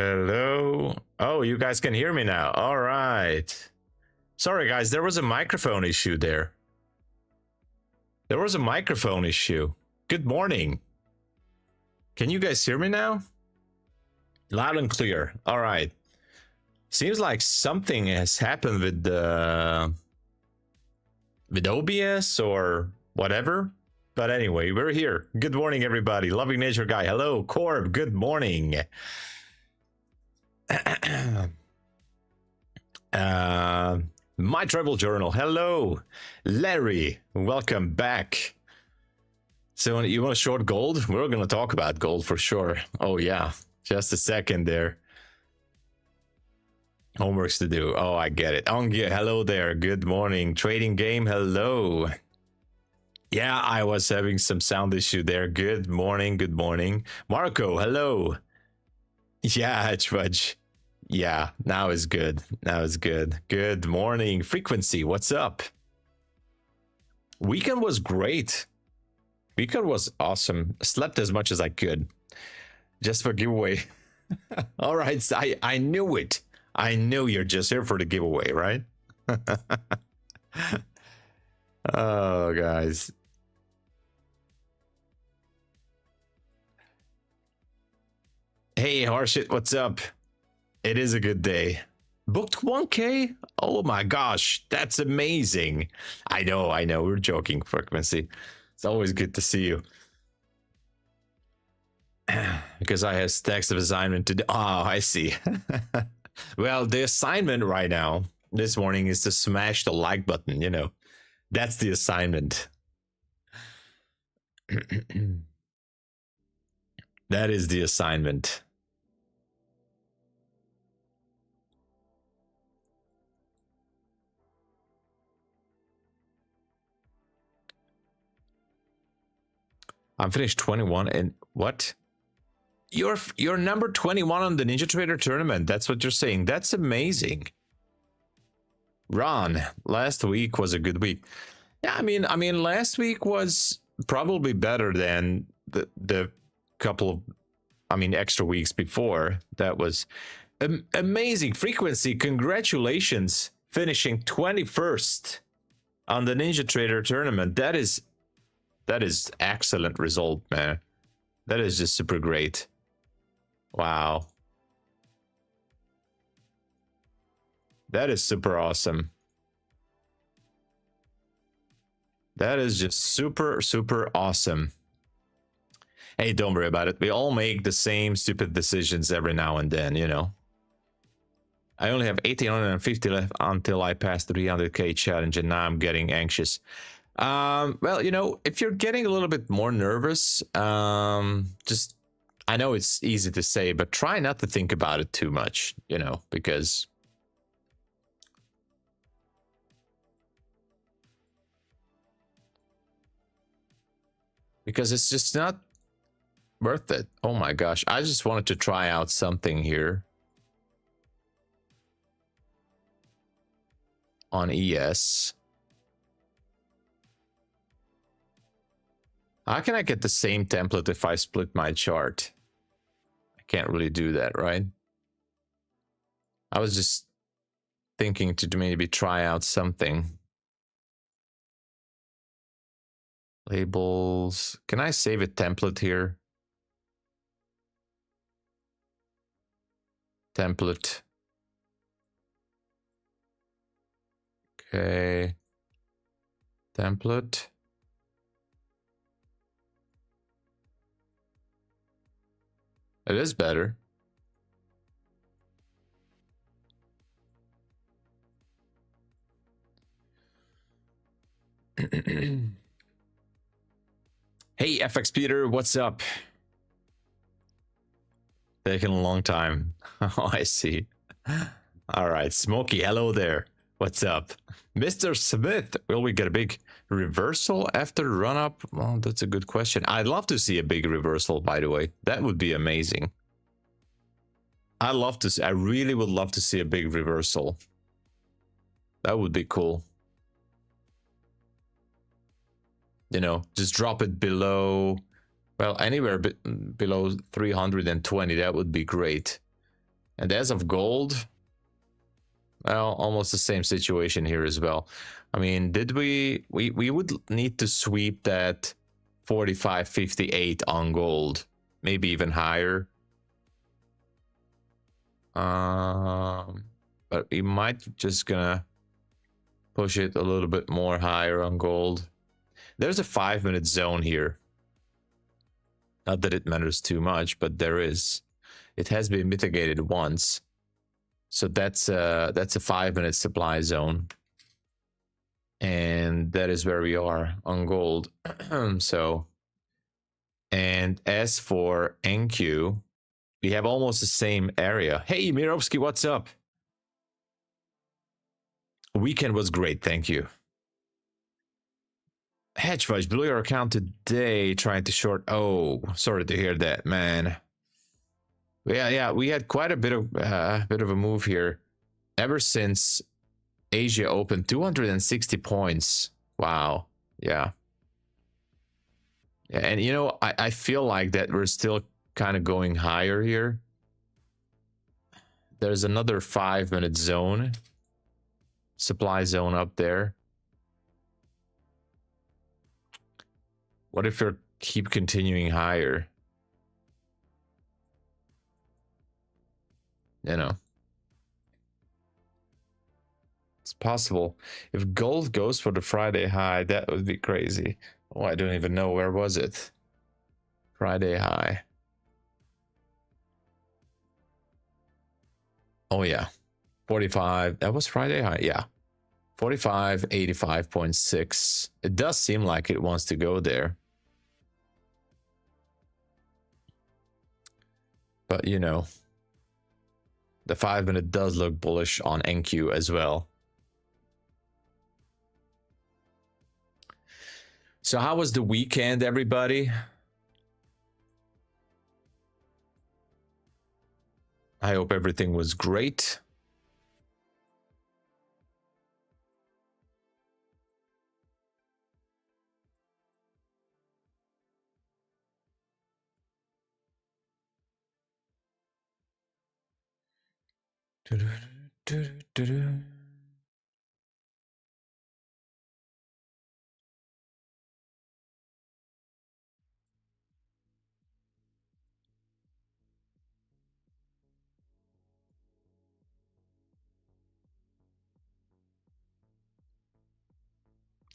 Hello. Oh, you guys can hear me now. All right. Sorry, guys. There was a microphone issue there. There was a microphone issue. Good morning. Can you guys hear me now? Loud and clear. All right. Seems like something has happened with the with OBS or whatever. But anyway, we're here. Good morning, everybody. Loving Nature Guy. Hello, Corb. Good morning. My Travel Journal. Hello, Larry. Welcome back. So you want to short gold? We're going to talk about gold for sure. Oh yeah, just a second there. Homeworks to do. Oh, I get it. Ongia, hello there. Good morning. Trading Game. Hello. Yeah, I was having some sound issue there. Good morning. Good morning. Marco, hello. Yeah, Fudge. Yeah, now is good. Now is good. Good morning. Frequency, what's up? Weekend was great. Weekend was awesome. Slept as much as I could. Just for giveaway. All right, so I knew it. I knew you're just here for the giveaway, right? Oh, guys. Hey, Harshit, what's up? It is a good day. Booked 1K? Oh my gosh, that's amazing. I know, we're joking, Frequency. It's always good to see you. Because I have stacks of assignment to do. Oh, I see. Well, the assignment right now, this morning, is to smash the like button, you know. That's the assignment. That is the assignment. I'm finished 21 and what? You're number 21 on the Ninja Trader tournament. That's what you're saying. That's amazing. Ron, last week was a good week. Yeah, I mean last week was probably better than the couple of extra weeks before. That was amazing. Frequency, congratulations, finishing 21st on the Ninja Trader tournament. That is excellent result, man. That is just super great. Wow. That is super awesome. That is just super, super awesome. Hey, don't worry about it. We all make the same stupid decisions every now and then, you know. I only have 1,850 left until I pass the 300K challenge, and now I'm getting anxious. Well, you know, if you're getting a little bit more nervous, just, I know it's easy to say, but try not to think about it too much, you know, because it's just not worth it. Oh my gosh, I just wanted to try out something here on ES. How can I get the same template if I split my chart? I can't really do that, right? I was just thinking to maybe try out something. Labels. Can I save a template here? Template. Okay. Template. It is better. Hey, FX Peter, what's up? Taking a long time. Oh, I see. All right, Smokey, hello there. What's up? Mr. Smith, will we get a big reversal after the run-up? Well, that's a good question. I'd love to see a big reversal, by the way. That would be amazing. I really would love to see a big reversal. That would be cool. You know, just drop it below, well, anywhere below 320. That would be great. And as of gold, well, almost the same situation here as well. I mean, did we would need to sweep that 45.58 on gold, maybe even higher. But we might just gonna push it a little bit more higher on gold. There's a 5-minute zone here. Not that it matters too much, but there is. It has been mitigated once. So that's a 5-minute supply zone. And that is where we are on gold. So, and as for NQ, we have almost the same area. Hey, Mirovsky, what's up? Weekend was great, thank you. Hedge Fudge, blew your account today trying to short. Oh, sorry to hear that, man. Yeah, we had quite a bit of a move here ever since Asia opened. 260 points. Wow. Yeah. And you know, I feel like that we're still kind of going higher here. There's another 5-minute zone, supply zone up there. What if we keep continuing higher? You know, it's possible. If gold goes for the Friday high, that would be crazy. Oh, I don't even know. Where was it? Friday high. Oh, yeah. 45. That was Friday high. Yeah. 45.85.6. It does seem like it wants to go there. But, you know, the 5-minute does look bullish on NQ as well. So how was the weekend, everybody? I hope everything was great.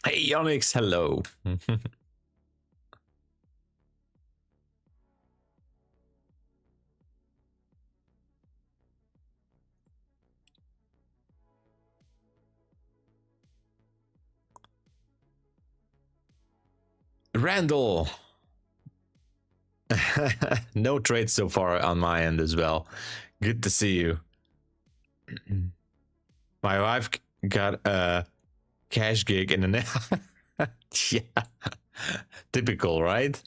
Hey, Onyx, hello. Randall. No trades so far on my end as well. Good to see you. My wife got a cash gig in the yeah, typical, right?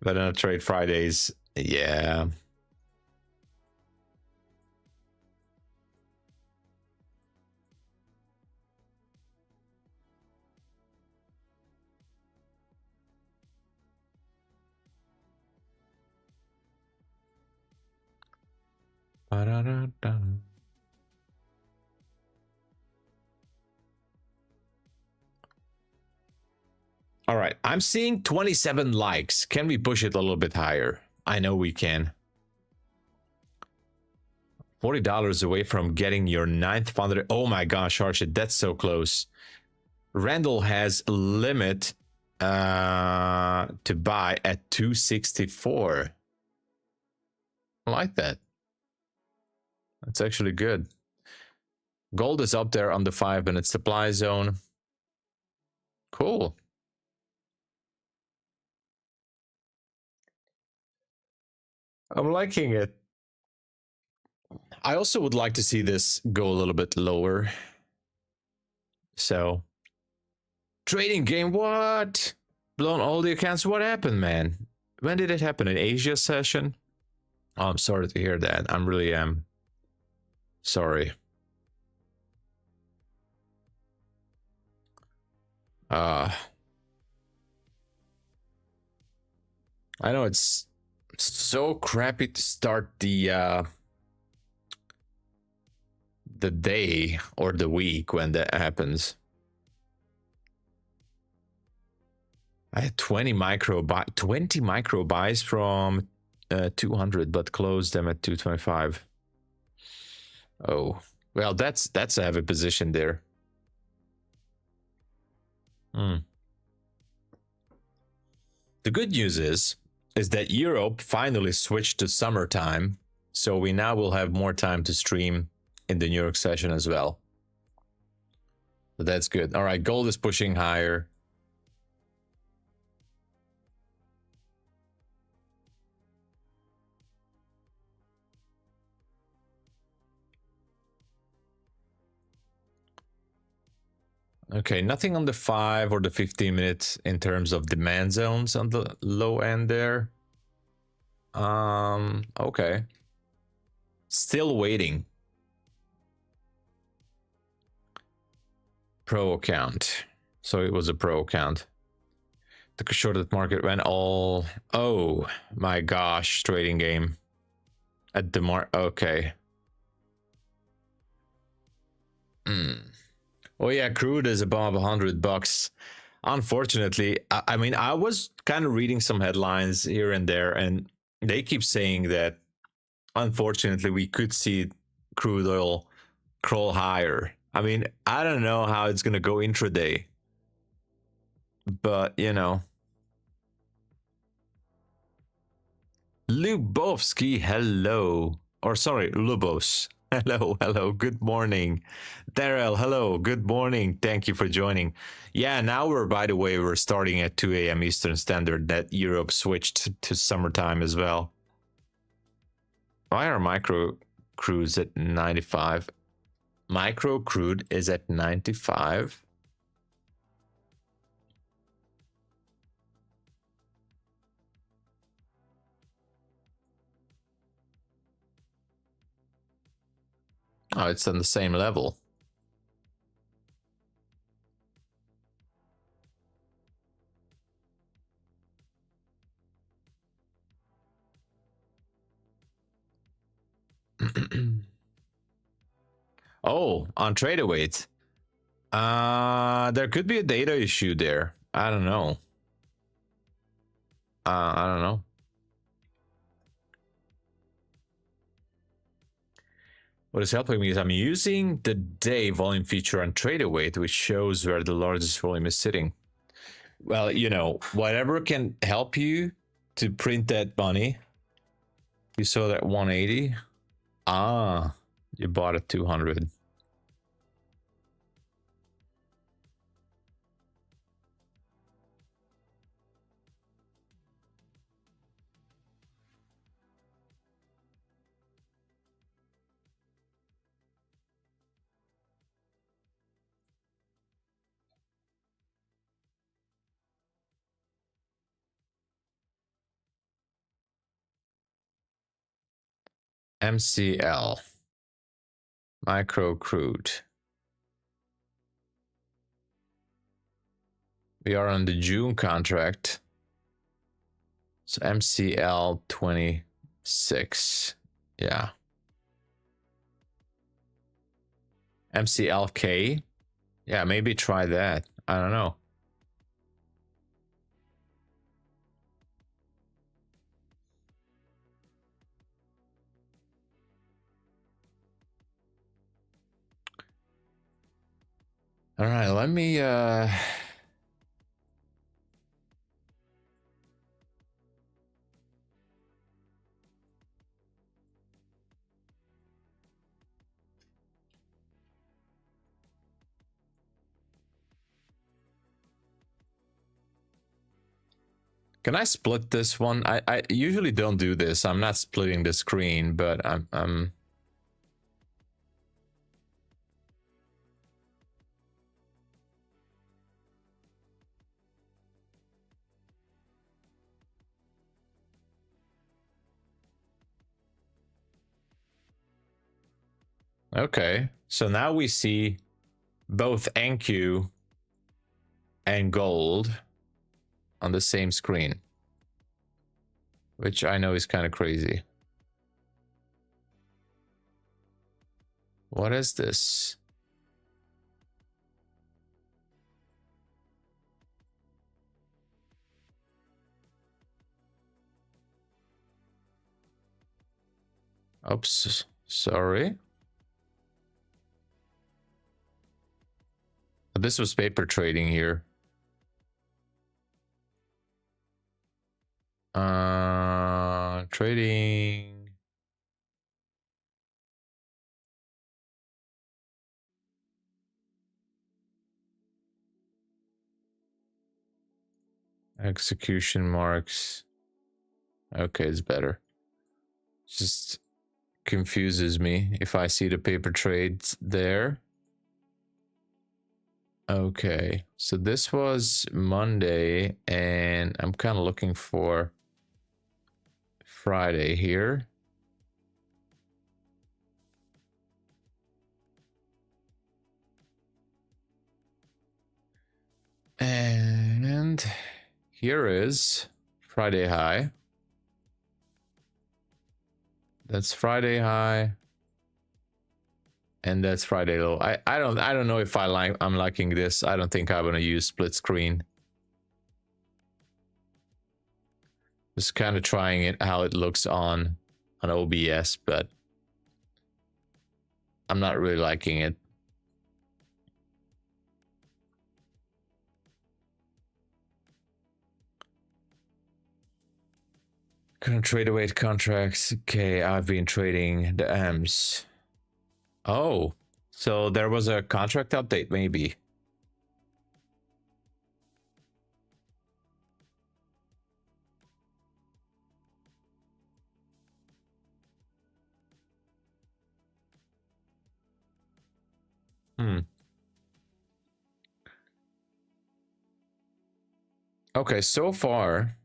But on trade Fridays, yeah. Ba-da-da-da. All right, I'm seeing 27 likes. Can we push it a little bit higher? I know we can. $40 away from getting your 9th funded. Oh my gosh, Harshit, that's so close. Randall has a limit to buy at 264. I like that. That's actually good. Gold is up there on the 5-minute supply zone. Cool. I'm liking it. I also would like to see this go a little bit lower. So, trading game, what? Blown all the accounts? What happened, man? When did it happen? In Asia session? Oh, I'm sorry to hear that. I'm really sorry. I know it's So crappy to start the day or the week when that happens. I had 20 micro buys from 200, but closed them at 225. Oh, well, that's a heavy position there. The good news is that Europe finally switched to summertime, so we now will have more time to stream in the New York session as well. So that's good. All right, gold is pushing higher. Okay, nothing on the 5 or the 15 minutes in terms of demand zones on the low end there. Okay. Still waiting. Pro account. So it was a pro account. Took a short at market when all... Oh my gosh, trading game. At the okay. Oh yeah, crude is above $100. Unfortunately, I mean, I was kind of reading some headlines here and there, and they keep saying that, unfortunately, we could see crude oil crawl higher. I mean, I don't know how it's going to go intraday, but, you know. Lubovsky, hello. Or sorry, Lubos. Hello, hello, good morning. Daryl, hello, good morning. Thank you for joining. Yeah, now by the way, we're starting at 2 a.m. Eastern Standard. That Europe switched to summertime as well. Why are micro crudes at 95? Micro crude is at 95. Oh, it's on the same level. Oh, on TRADEIFY. There could be a data issue there. I don't know. I don't know. What is helping me is I'm using the day volume feature on TRADEIFY, which shows where the largest volume is sitting. Well, you know, whatever can help you to print that money. You saw that 180. Ah, you bought at 200. MCL. Micro crude. We are on the June contract. So MCL 26. Yeah. MCLK. Yeah, maybe try that. I don't know. All right, let me can I split this one? I usually don't do this. I'm not splitting the screen, but I'm okay. So now we see both NQ and gold on the same screen. which I know is kind of crazy. What is this? Oops, sorry. This was paper trading here. Trading. Execution marks. Okay, it's better. Just confuses me if I see the paper trades there. Okay, so this was Monday, and I'm kind of looking for Friday here. And here is Friday high. That's Friday high. And that's Friday low. I don't know if I'm liking this. I don't think I'm gonna use split screen. Just kind of trying it how it looks on OBS, but I'm not really liking it. Gonna trade away contracts. Okay, I've been trading the M's. Oh, so there was a contract update, maybe. Okay, so far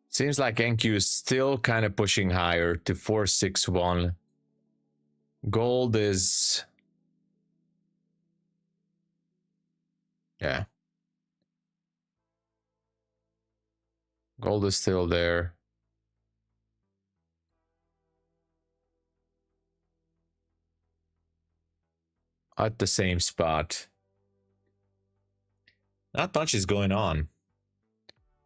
seems like NQ is still kind of pushing higher to 461. Gold is, yeah, gold is still there. At the same spot. Not much is going on.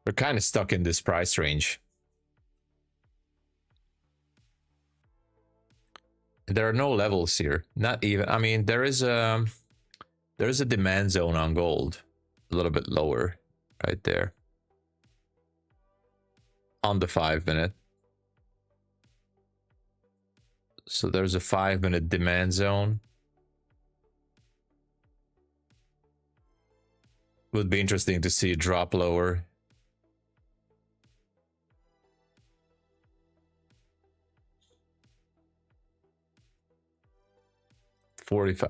We're kind of stuck in this price range. There are no levels here. Not even, I mean, there is a demand zone on gold. A little bit lower right there. On the 5-minute. So there's a 5-minute demand zone. Would be interesting to see it drop lower.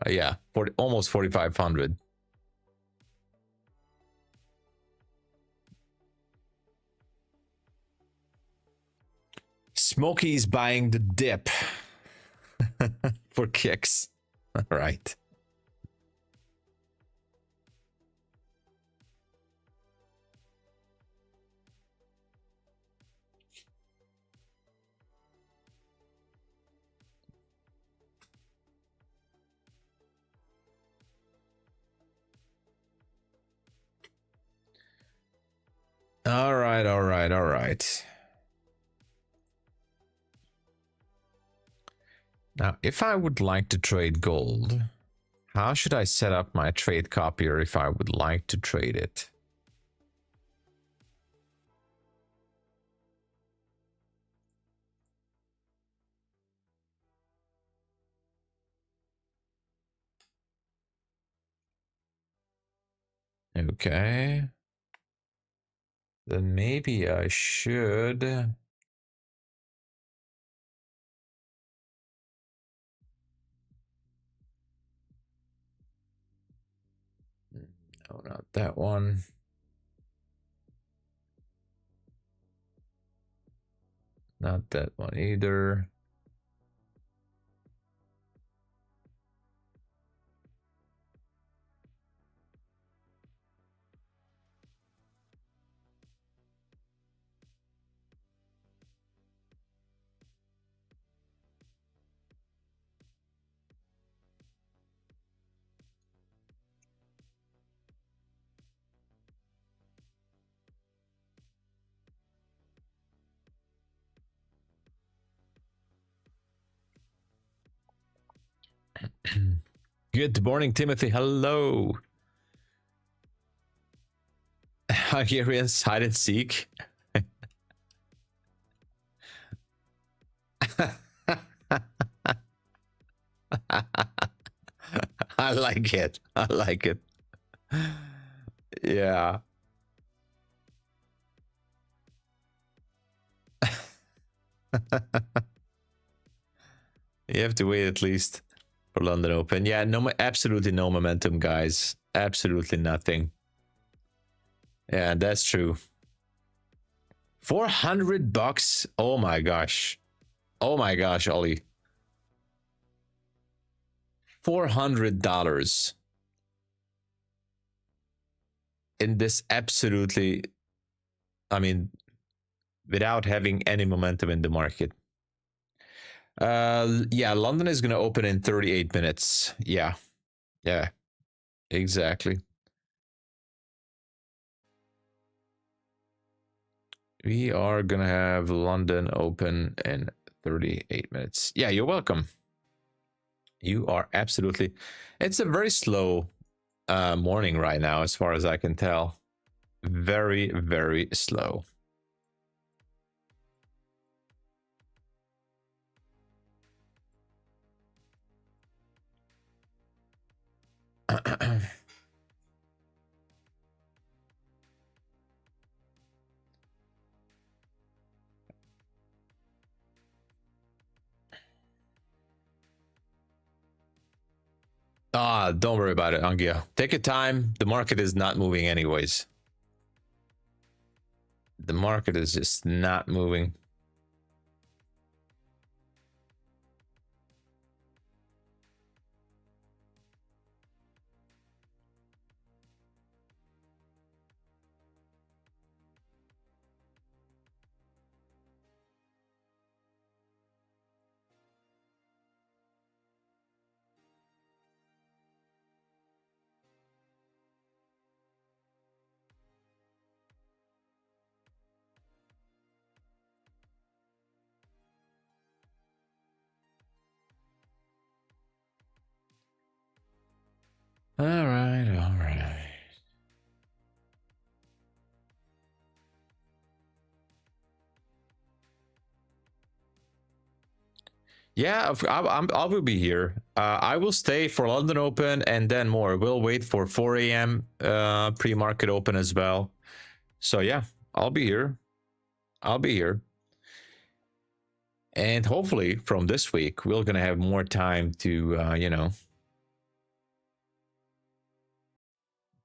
Yeah, almost 4,500. Smokey's buying the dip for kicks. All right. All right. Now, if I would like to trade gold, how should I set up my trade copier if I would like to trade it? Okay. Then maybe I should... No, not that one. Not that one either. Good morning, Timothy. Hello. Hungarian hide and seek. I like it. I like it. Yeah. You have to wait at least for London Open. Yeah, no, absolutely no momentum, guys. Absolutely nothing. Yeah, that's true. $400? Oh my gosh. Oh my gosh, Ollie. $400 in this absolutely, I mean, without having any momentum in the market. Yeah, London is going to open in 38 minutes. Yeah, exactly. We are going to have London open in 38 minutes. Yeah, you're welcome. You are absolutely, it's a very slow morning right now, as far as I can tell. Very, very slow. Don't worry about it, Angia. Take your time. The market is not moving anyways. The market is just not moving. All right, all right. Yeah, I will be here. I will stay for London Open and then more. We'll wait for 4 a.m. Pre-market open as well. So yeah, I'll be here. I'll be here. And hopefully from this week, we're going to have more time to, you know,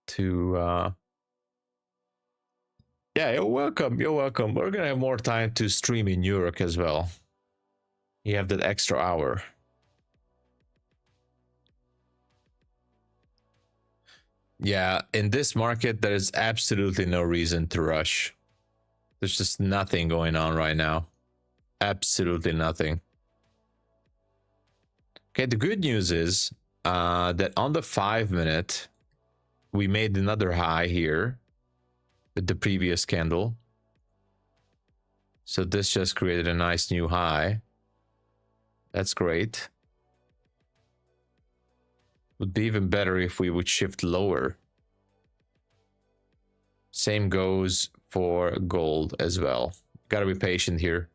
to... Yeah, you're welcome. You're welcome. We're going to have more time to stream in New York as well. You have that extra hour. Yeah, in this market, there is absolutely no reason to rush. There's just nothing going on right now. Absolutely nothing. Okay, the good news is that on the 5-minute, we made another high here with the previous candle. So this just created a nice new high. That's great. Would be even better if we would shift lower. Same goes for gold as well. Gotta be patient here.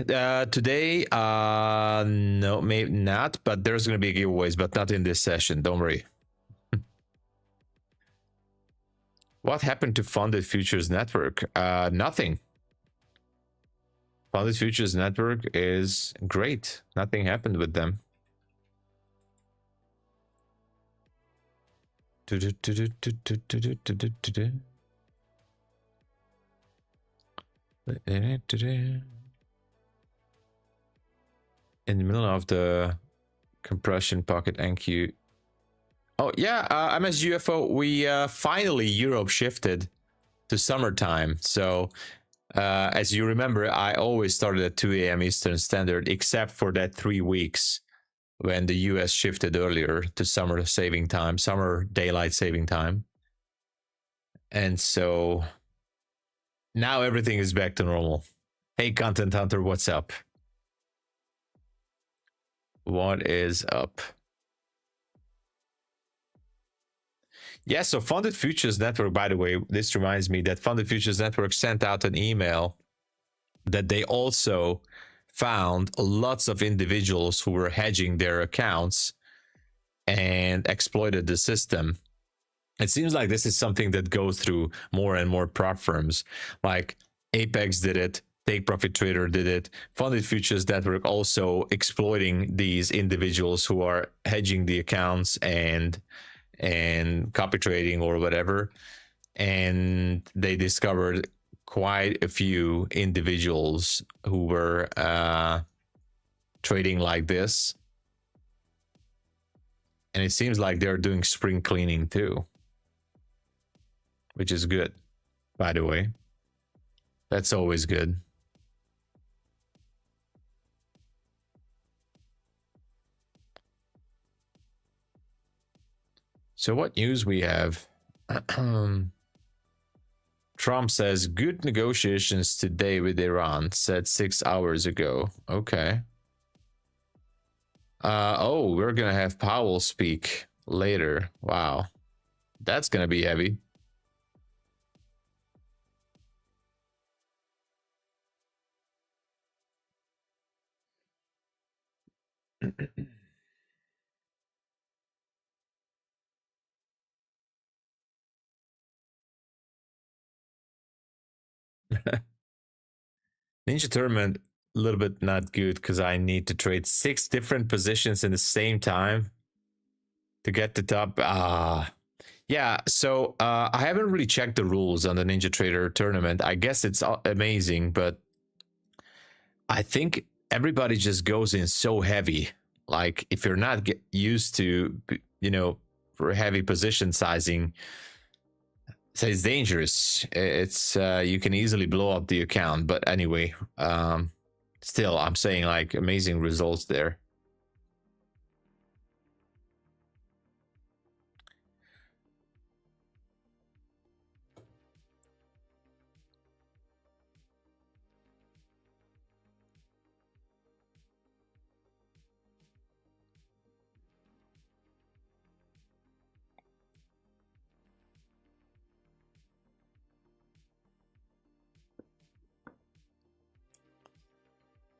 Today, no, maybe not, but there's gonna be giveaways, but not in this session, don't worry. What happened to Funded Futures Network? Nothing. Funded Futures Network is great. Nothing happened with them. In the middle of the compression pocket NQ. Oh yeah, MSUFO, we finally Europe shifted to summertime. So as you remember, I always started at 2 a.m. Eastern Standard, except for that 3 weeks when the US shifted earlier to summer saving time, summer daylight saving time. And so now everything is back to normal. Hey, Content Hunter, what's up? What is up? Yeah, so Funded Futures Network, by the way, this reminds me that Funded Futures Network sent out an email that they also found lots of individuals who were hedging their accounts and exploited the system. It seems like this is something that goes through more and more prop firms. Like Apex did it, Take Profit Trader did it, Funded Futures Network also exploiting these individuals who are hedging the accounts and copy trading or whatever. And they discovered quite a few individuals who were trading like this. And it seems like they're doing spring cleaning too, which is good, by the way. That's always good. So what news we have? Trump says good negotiations today with Iran, said 6 hours ago. Okay. Oh, we're gonna have Powell speak later. Wow. That's gonna be heavy. Ninja Tournament, a little bit not good because I need to trade 6 different positions in the same time to get the top. Yeah, so I haven't really checked the rules on the Ninja Trader tournament. I guess it's amazing, but I think everybody just goes in so heavy. Like if you're not used to, you know, for heavy position sizing, so it's dangerous. It's you can easily blow up the account. But anyway, still, I'm saying like amazing results there.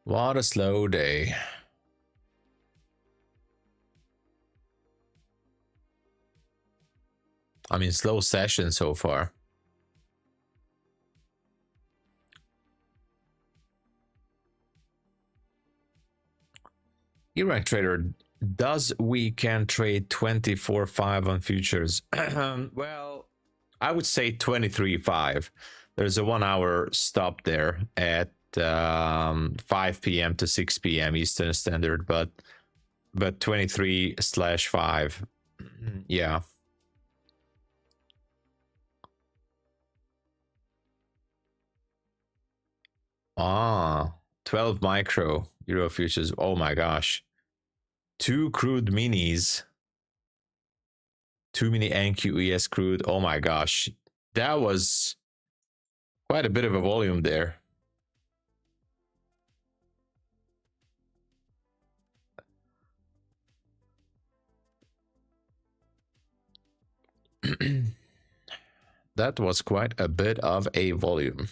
What a slow day. I mean, slow session so far. Herein Trader, does we can trade 24/5 on futures? Well, I would say 23/5. There's a 1 hour stop there at 5 p.m. to 6 p.m. Eastern Standard, but 23/5. Yeah. Ah, 12 micro Euro futures. Oh my gosh. 2 crude minis. 2 mini NQES crude. Oh my gosh. That was quite a bit of a volume there. That was quite a bit of a volume.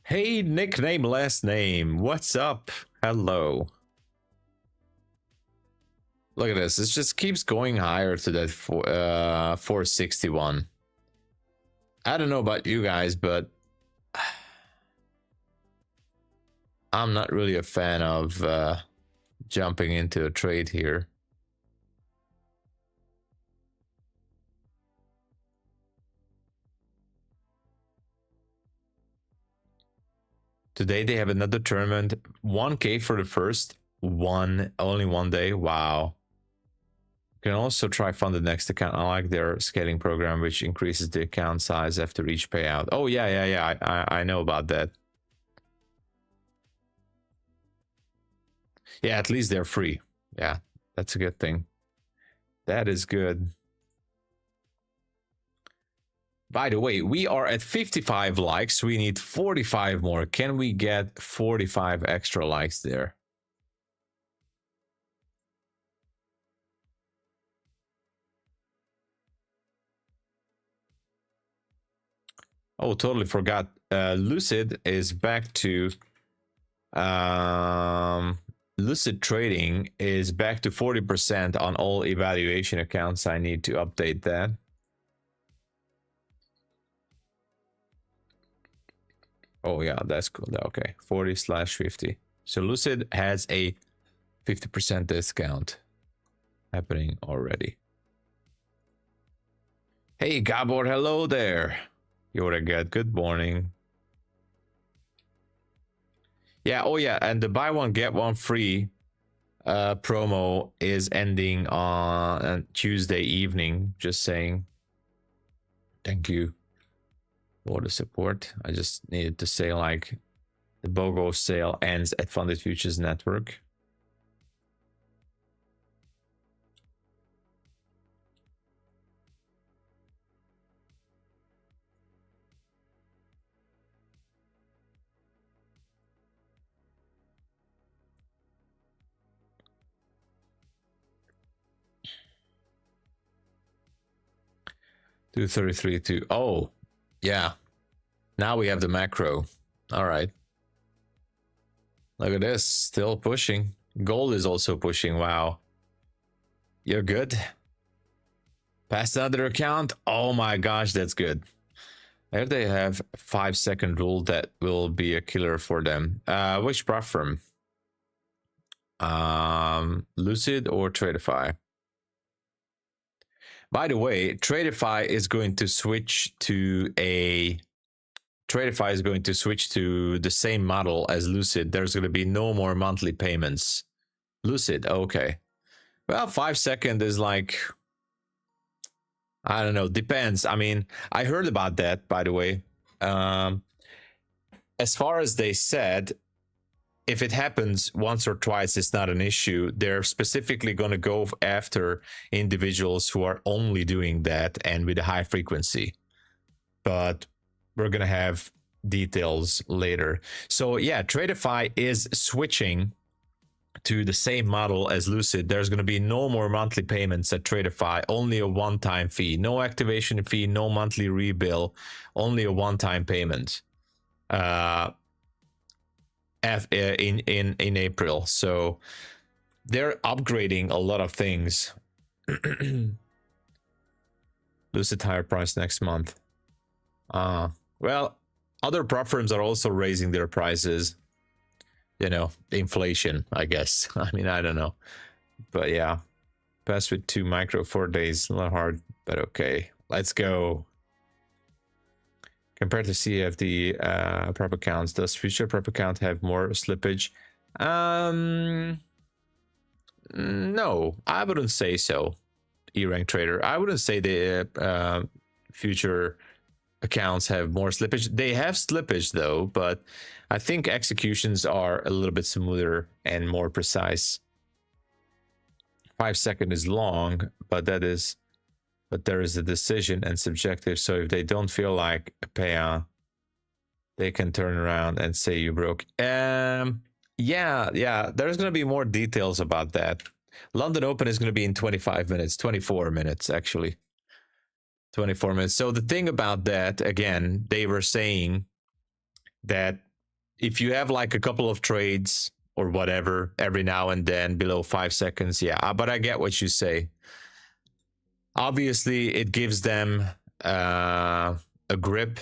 Hey, nickname, last name. What's up? Hello. Look at this. It just keeps going higher to that 461. I don't know about you guys, but I'm not really a fan of jumping into a trade here. Today they have another tournament. 1K for the first one, only 1 day. Wow. You can also try fund the next account. I like their scaling program, which increases the account size after each payout. Oh yeah. I know about that. Yeah, at least they're free. Yeah, that's a good thing. That is good. By the way, we are at 55 likes. We need 45 more. Can we get 45 extra likes there? Oh, totally forgot. Lucid is back to Lucid Trading is back to 40% on all evaluation accounts. I need to update that. Oh yeah, that's cool. Okay, 40/50. So Lucid has a 50% discount happening already. Hey Gabor, hello there. You're good. Good morning. Yeah, oh yeah, and the buy one get one free promo is ending on Tuesday evening. Just saying. Thank you for the support. I just needed to say, like, the BOGO sale ends at Funded Futures Network. $233.2. Oh, yeah. Now we have the macro. All right. Look at this. Still pushing. Gold is also pushing. Wow. You're good. Past another account. Oh my gosh, that's good. There they have 5-second rule that will be a killer for them. Which platform? Lucid or TRADEIFY? By the way, TRADEIFY is going to switch to the same model as Lucid. There's going to be no more monthly payments. Lucid, okay. Well, 5 seconds is like, I don't know, depends. I mean, I heard about that, by the way. As far as they said, if it happens once or twice, it's not an issue. They're specifically going to go after individuals who are only doing that and with a high frequency. But we're going to have details later. So yeah, TRADEIFY is switching to the same model as Lucid. There's going to be no more monthly payments at TRADEIFY, only a one-time fee. No activation fee, no monthly rebill, only a one-time payment. In April. So they're upgrading a lot of things. Lucid higher price next month. Well, other platforms are also raising their prices. You know, inflation, I guess. I mean, I don't know. But yeah, pass with 2 micro 4 days. A little hard, but okay. Let's go. Compared to CFD prep accounts, does future prep account have more slippage? No, I wouldn't say so. E-rank trader, I wouldn't say the future accounts have more slippage. They have slippage though, but I think executions are a little bit smoother and more precise. 5 seconds is long, but there is a decision and subjective. So if they don't feel like a payout, they can turn around and say you broke. Yeah, there's going to be more details about that. London Open is going to be in 25 minutes, 24 minutes actually. 24 minutes. So the thing about that, again, they were saying that if you have like a couple of trades or whatever every now and then below 5 seconds, yeah, but I get what you say. Obviously, it gives them a grip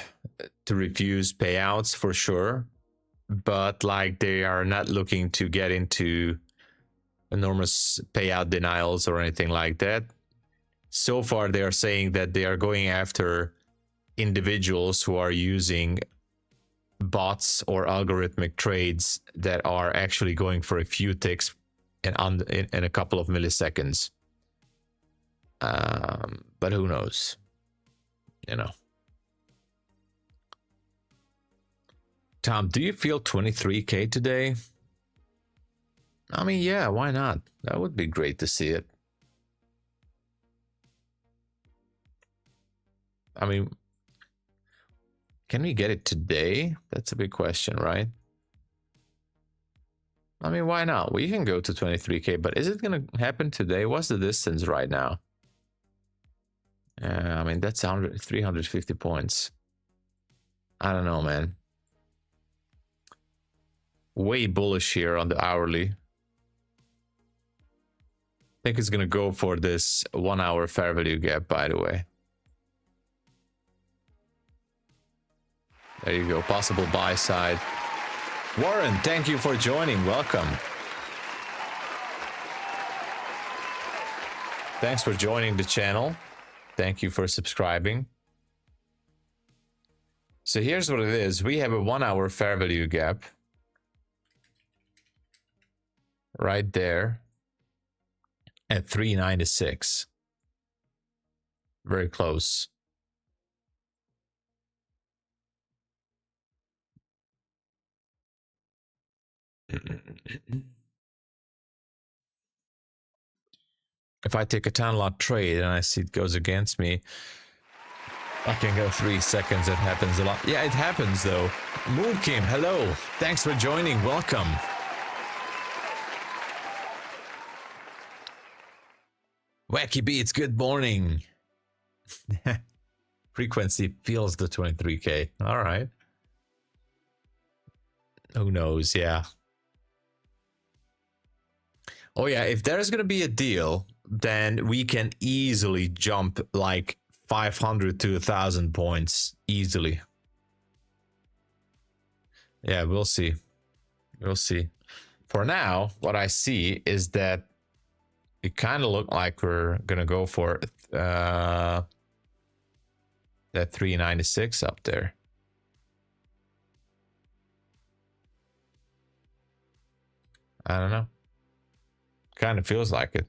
to refuse payouts for sure, but like they are not looking to get into enormous payout denials or anything like that. So far, they are saying that they are going after individuals who are using bots or algorithmic trades that are actually going for a few ticks in a couple of milliseconds. But who knows? You know. Tom, do you feel 23K today? I mean, yeah, why not? That would be great to see it. I mean, can we get it today? That's a big question, right? I mean, why not? We can go to 23K, but is it going to happen today? What's the distance right now? I mean, that's 350 points. I don't know, man. Way bullish here on the hourly. I think it's going to go for this 1 hour fair value gap, by the way. There you go. Possible buy side. Warren, thank you for joining. Welcome. Thanks for joining the channel. Thank you for subscribing. So here's what it is. We have a 1 hour fair value gap. Right there. At 396. Very close. If I take a 10 lot trade and I see it goes against me, I can go 3 seconds. It happens a lot. Yeah, it happens though. Moon Kim, hello. Thanks for joining. Welcome. Wacky Beats, good morning. Frequency feels the 23K. All right. Who knows? Yeah. Oh yeah, if there's gonna be a deal, then we can easily jump like 500 to 1,000 points easily. Yeah, we'll see. We'll see. For now, what I see is that it kind of looked like we're gonna go for that 396 up there. I don't know. Kind of feels like it.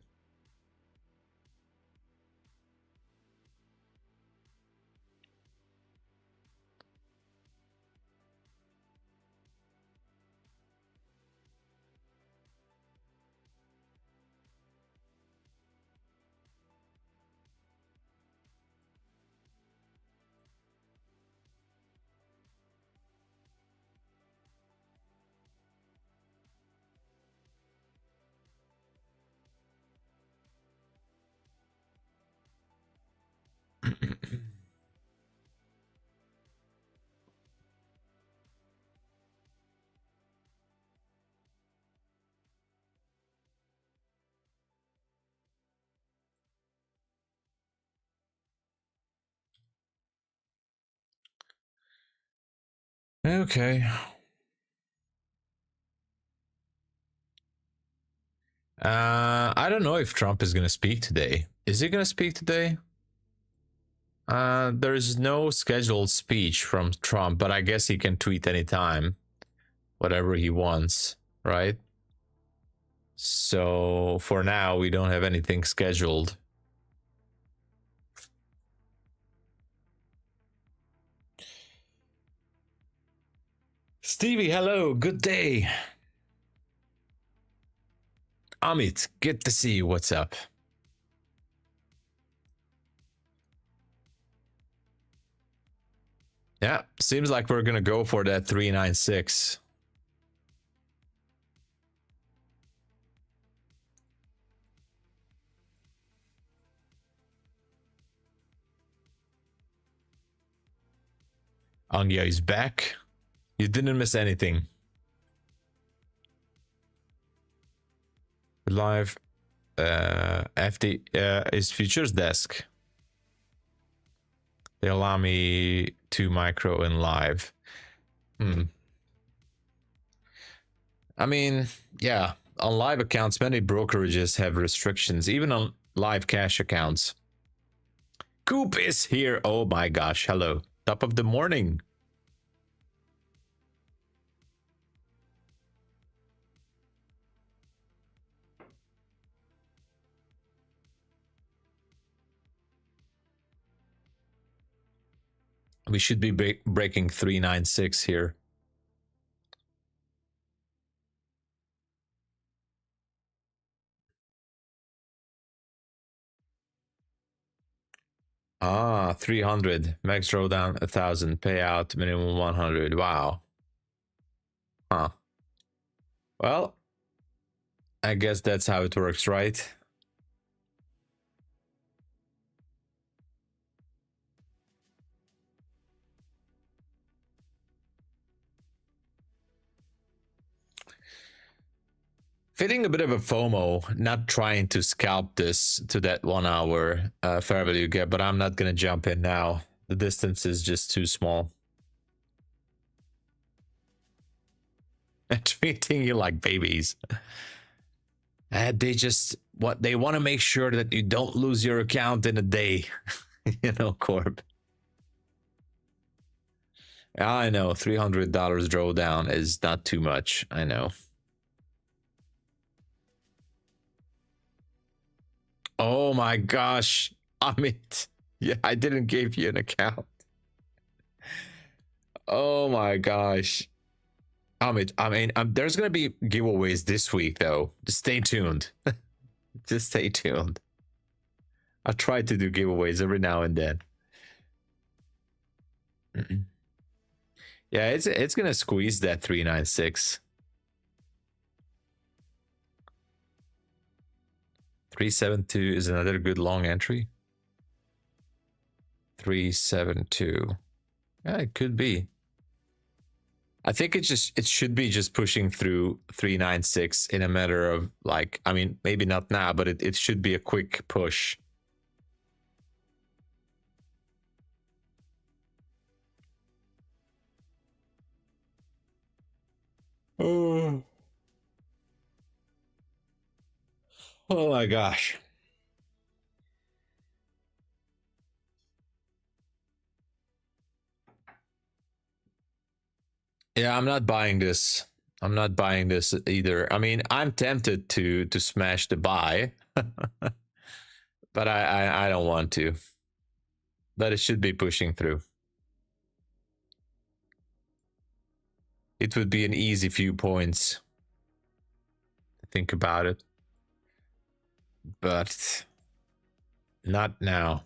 Okay. I don't know if Trump is going to speak today. Is he going to speak today? There's no scheduled speech from Trump, but I guess he can tweet anytime, whatever he wants, right? So for now, we don't have anything scheduled. Stevie, hello, good day. Amit, good to see you. What's up? Yeah, seems like we're gonna go for that 396. Angya is back. You didn't miss anything. Live FD is futures desk. They allow me to micro in live. I mean, yeah, on live accounts, many brokerages have restrictions, even on live cash accounts. Coop is here. Oh my gosh, hello. Top of the morning. We should be breaking 396 here. Ah, 300. Max drawdown 1,000. Payout minimum 100. Wow. Huh. Well, I guess that's how it works, right? Feeling a bit of a FOMO, not trying to scalp this to that 1 hour fair value gap, but I'm not going to jump in now. The distance is just too small. Treating you like babies. They just, they want to make sure that you don't lose your account in a day. You know, Corp. I know, $300 drawdown is not too much. I know. Oh my gosh, Amit. Yeah, I didn't give you an account. Oh my gosh. Amit, I mean, there's going to be giveaways this week, though. Just stay tuned. Just stay tuned. I try to do giveaways every now and then. Yeah, it's going to squeeze that 396. 372 is another good long entry. 372. Yeah, it could be. I think it should be just pushing through 396 in a matter of, like, I mean, maybe not now, but it should be a quick push. Oh. Oh my gosh. Yeah, I'm not buying this. I'm not buying this either. I mean, I'm tempted to smash the buy, but I don't want to. But it should be pushing through. It would be an easy few points. Think about it. But not now.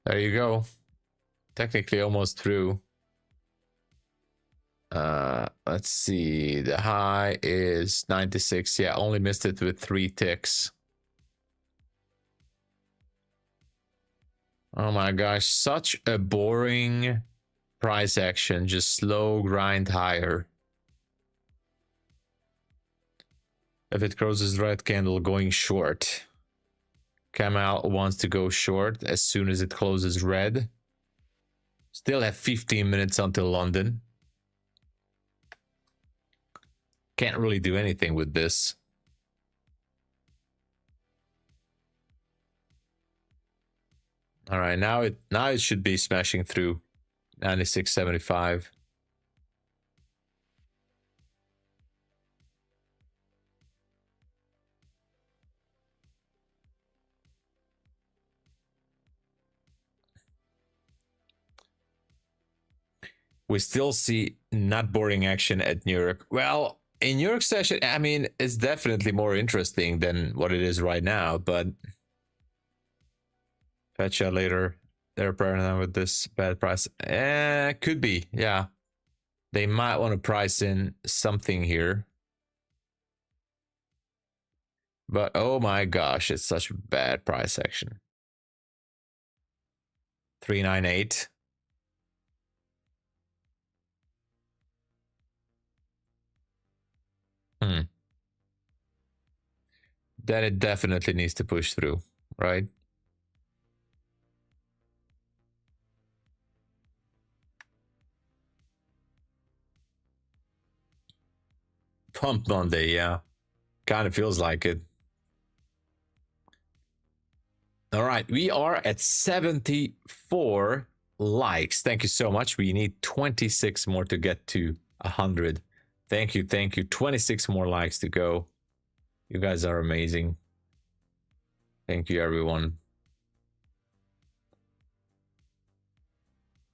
There you go. Technically almost through. Let's see. The high is 96. Yeah, only missed it with 3 ticks. Oh my gosh, such a boring price action. Just slow grind higher. If it closes red candle, going short. Kamal wants to go short as soon as it closes red. Still have 15 minutes until London. Can't really do anything with this. All right, now it should be smashing through 96.75. We still see not boring action at New York. Well, in New York session, I mean, it's definitely more interesting than what it is right now, but Fetcha later. They're paranoid with this bad price. Could be, yeah. They might want to price in something here. But oh my gosh, it's such a bad price action. 398. Then it definitely needs to push through, right? Pump Monday, yeah. Kind of feels like it. All right, we are at 74 likes. Thank you so much. We need 26 more to get to 100. Thank you. 26 more likes to go. You guys are amazing. Thank you, everyone.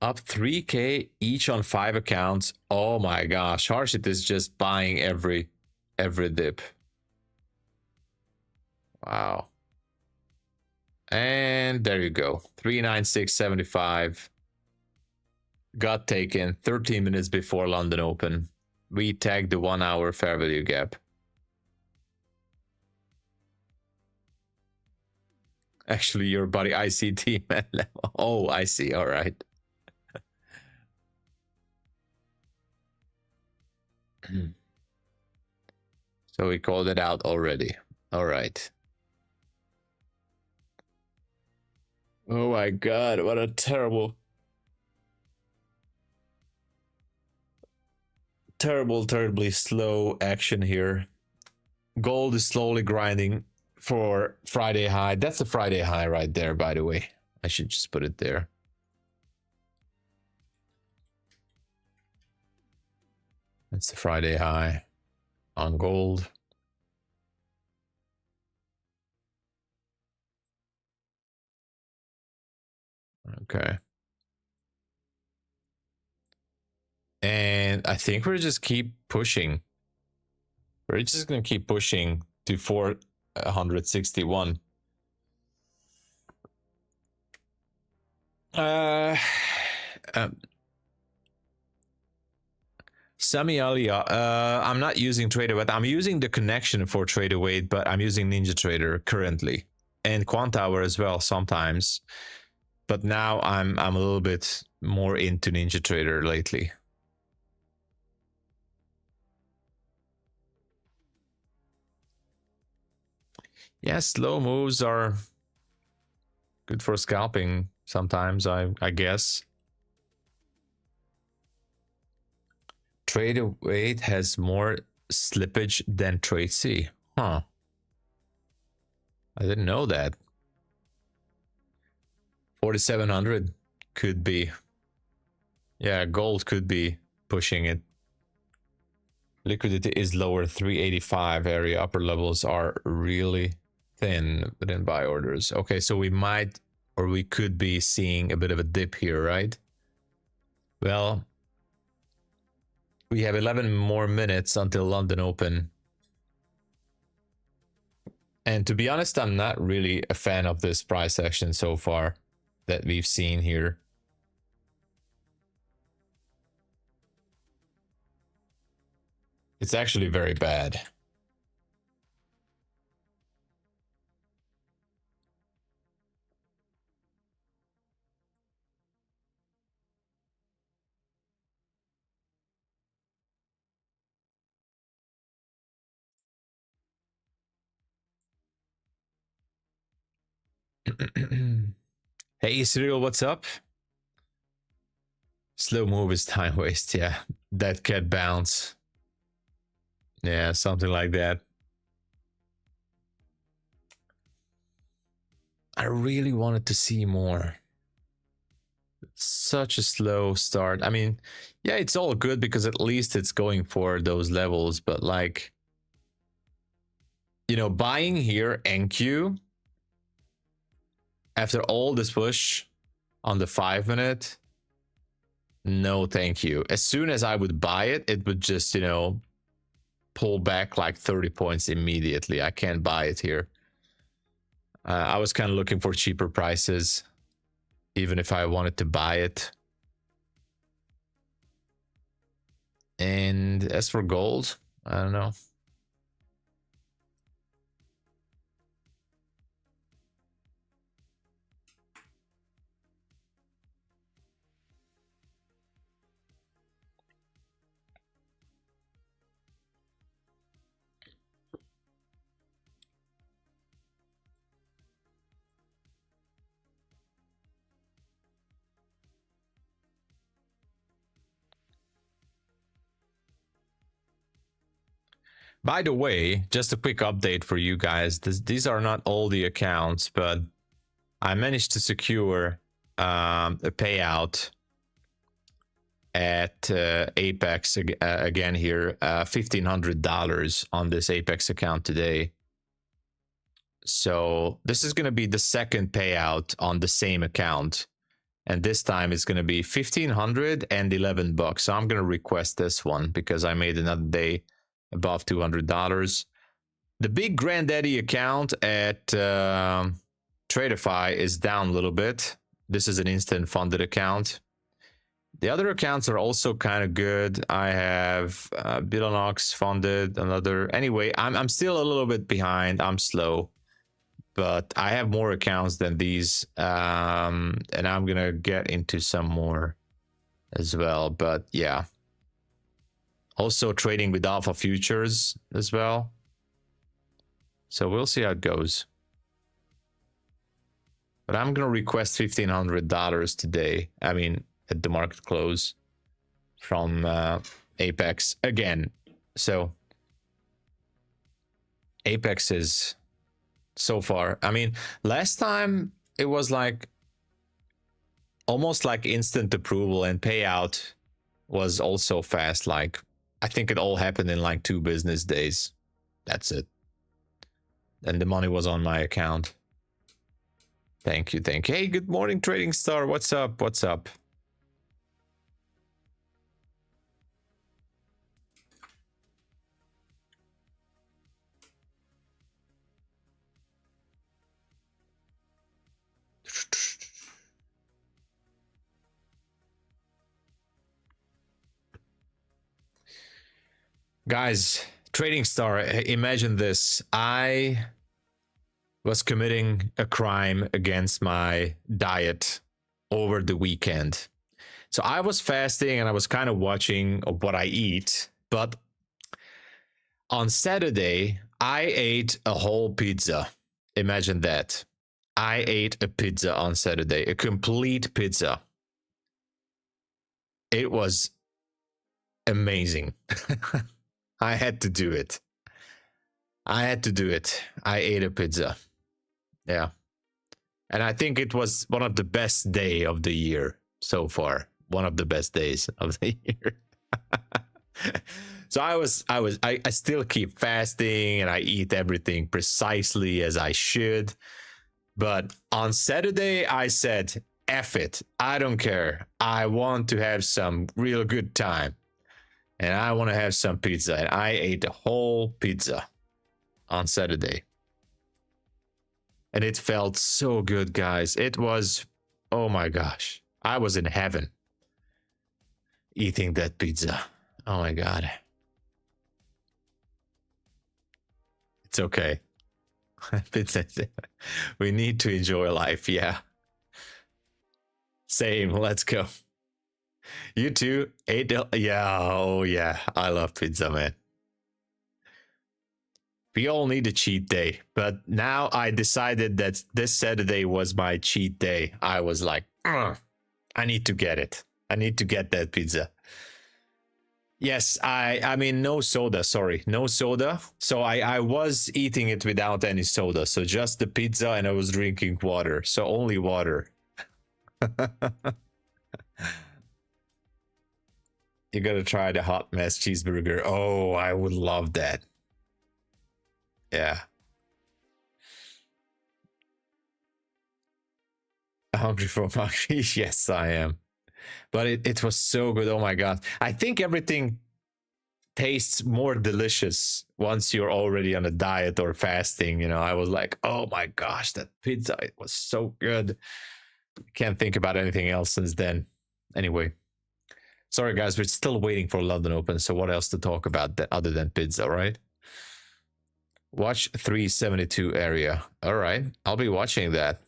Up 3K each on 5 accounts. Oh my gosh, Harshit is just buying every dip. Wow. And there you go. 396.75. Got taken 13 minutes before London Open. We tagged the 1 hour fair value gap. Actually, your buddy ICT, man. Oh, I see. All right. So we called it out already. All right. Oh my God, what a terribly slow action here. Gold is slowly grinding for Friday high. That's a Friday high right there, by the way. I should just put it there. That's the Friday high on gold. Okay. And I think we're just keep pushing. We're just going to keep pushing to 461. Sami Alia, I'm not using TraderWeight. I'm using the connection for TraderWeight, but I'm using NinjaTrader currently, and Quantower as well sometimes. But now I'm a little bit more into NinjaTrader lately. Yeah, slow moves are good for scalping sometimes, I guess. TraderWeight has more slippage than TradeC. Huh. I didn't know that. 4,700 could be. Yeah, gold could be pushing it. Liquidity is lower, 385 area. Upper levels are really thin within buy orders. Okay, so we might, or we could be seeing a bit of a dip here, right? Well, we have 11 more minutes until London Open. And to be honest, I'm not really a fan of this price action so far that we've seen here. It's actually very bad. Hey, Cyril, what's up? Slow move is time waste. Yeah, that cat bounce. Yeah, something like that. I really wanted to see more. Such a slow start. I mean, yeah, it's all good because at least it's going for those levels, but like, you know, buying here NQ after all this push on the 5-minute, no thank you. As soon as I would buy it, it would just, you know, pull back like 30 points immediately. I can't buy it here. I was kind of looking for cheaper prices, even if I wanted to buy it. And as for gold, I don't know. By the way, just a quick update for you guys. These are not all the accounts, but I managed to secure a payout at Apex again here, $1,500 on this Apex account today. So this is going to be the second payout on the same account, and this time it's going to be $1,511. So I'm going to request this one because I made another day above $200. The big granddaddy account at TRADEIFY is down a little bit. This is an instant funded account. The other accounts are also kind of good. I have Bulenox funded, another. Anyway, I'm still a little bit behind. I'm slow, but I have more accounts than these, and I'm gonna get into some more as well. But yeah, also trading with Alpha Futures as well. So we'll see how it goes. But I'm gonna request $1,500 today. I mean, at the market close from Apex again. So Apex is so far, I mean, last time it was like almost like instant approval, and payout was also fast. Like I think it all happened in like 2 business days. That's it. And the money was on my account. Thank you, thank you. Hey, good morning, Trading Star. What's up? What's up? Guys, Trading Star, imagine this. I was committing a crime against my diet over the weekend. So I was fasting and I was kind of watching what I eat. But on Saturday, I ate a whole pizza. Imagine that. I ate a pizza on Saturday, a complete pizza. It was amazing. I had to do it. I had to do it. I ate a pizza. Yeah. And I think it was one of the best day of the year so far. One of the best days of the year. So I still keep fasting and I eat everything precisely as I should. But on Saturday, I said, F it. I don't care. I want to have some real good time. And I want to have some pizza. And I ate the whole pizza on Saturday. And it felt so good, guys. It was, oh my gosh. I was in heaven eating that pizza. Oh my God. It's okay. We need to enjoy life. Yeah. Same. Let's go. You too. Yeah. Oh yeah. I love pizza, man. We all need a cheat day, but now I decided that this Saturday was my cheat day. I was like, I need to get it. I need to get that pizza. Yes, I mean, no soda, sorry, no soda. So I was eating it without any soda. So just the pizza, and I was drinking water. So only water. You gotta try the hot mess cheeseburger. Oh, I would love that. Yeah. Hungry for monkey? Yes, I am. But it was so good. Oh my God. I think everything tastes more delicious once you're already on a diet or fasting. You know, I was like, oh my gosh, that pizza, it was so good. Can't think about anything else since then. Anyway. Sorry, guys, we're still waiting for London Open. So what else to talk about that other than pizza, right? Watch 372 area. All right. I'll be watching that.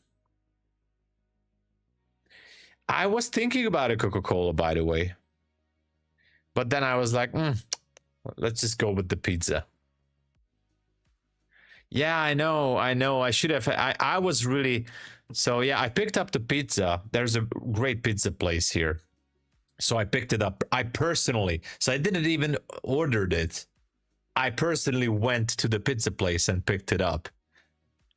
I was thinking about a Coca-Cola, by the way. But then I was like, let's just go with the pizza. Yeah, I know. I should have. I was really. So yeah, I picked up the pizza. There's a great pizza place here. So I picked it up. I personally, so I didn't even ordered it. I personally went to the pizza place and picked it up.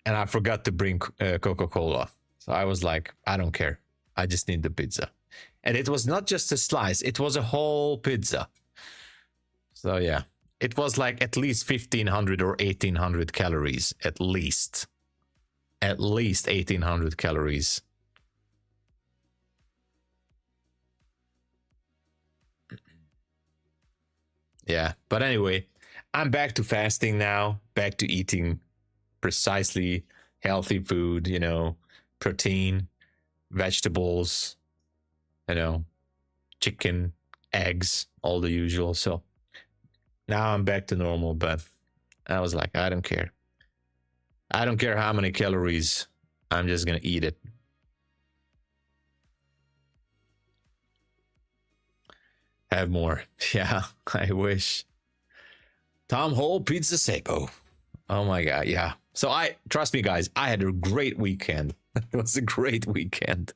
And I forgot to bring Coca-Cola. So I was like, I don't care. I just need the pizza. And it was not just a slice, it was a whole pizza. So yeah, it was like at least 1500 or 1800 calories, at least 1800 calories. Yeah, but anyway, I'm back to fasting now, back to eating precisely healthy food, you know, protein, vegetables, you know, chicken, eggs, all the usual. So now I'm back to normal, but I was like, I don't care. I don't care how many calories. I'm just gonna eat it. Have more. Yeah, I wish. Tom Hole Pizza Sabo. Oh my god, yeah. So trust me guys, I had a great weekend. It was a great weekend.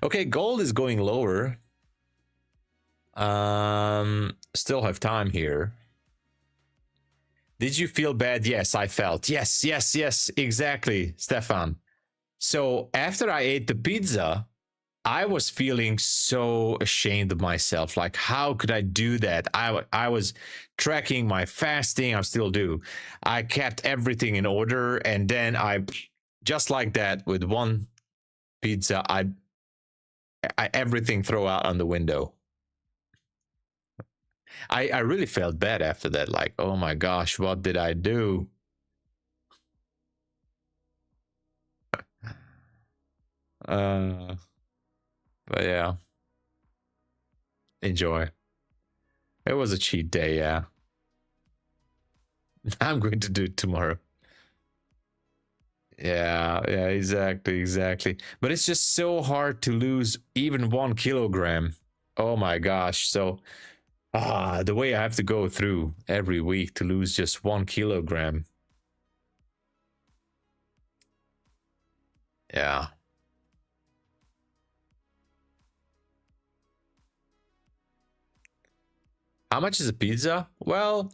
Okay, gold is going lower. Still have time here. Did you feel bad? Yes, I felt. Yes, exactly, Stefan. So after I ate the pizza, I was feeling so ashamed of myself. Like, how could I do that? I was tracking my fasting. I still do. I kept everything in order. And then just like that, with one pizza, I everything throw out on the window. I really felt bad after that. Like, oh my gosh, what did I do? But yeah, enjoy. It was a cheat day, yeah. I'm going to do it tomorrow. Yeah, exactly. But it's just so hard to lose even 1 kilogram. Oh my gosh. So the way I have to go through every week to lose just 1 kilogram. Yeah. How much is a pizza? Well,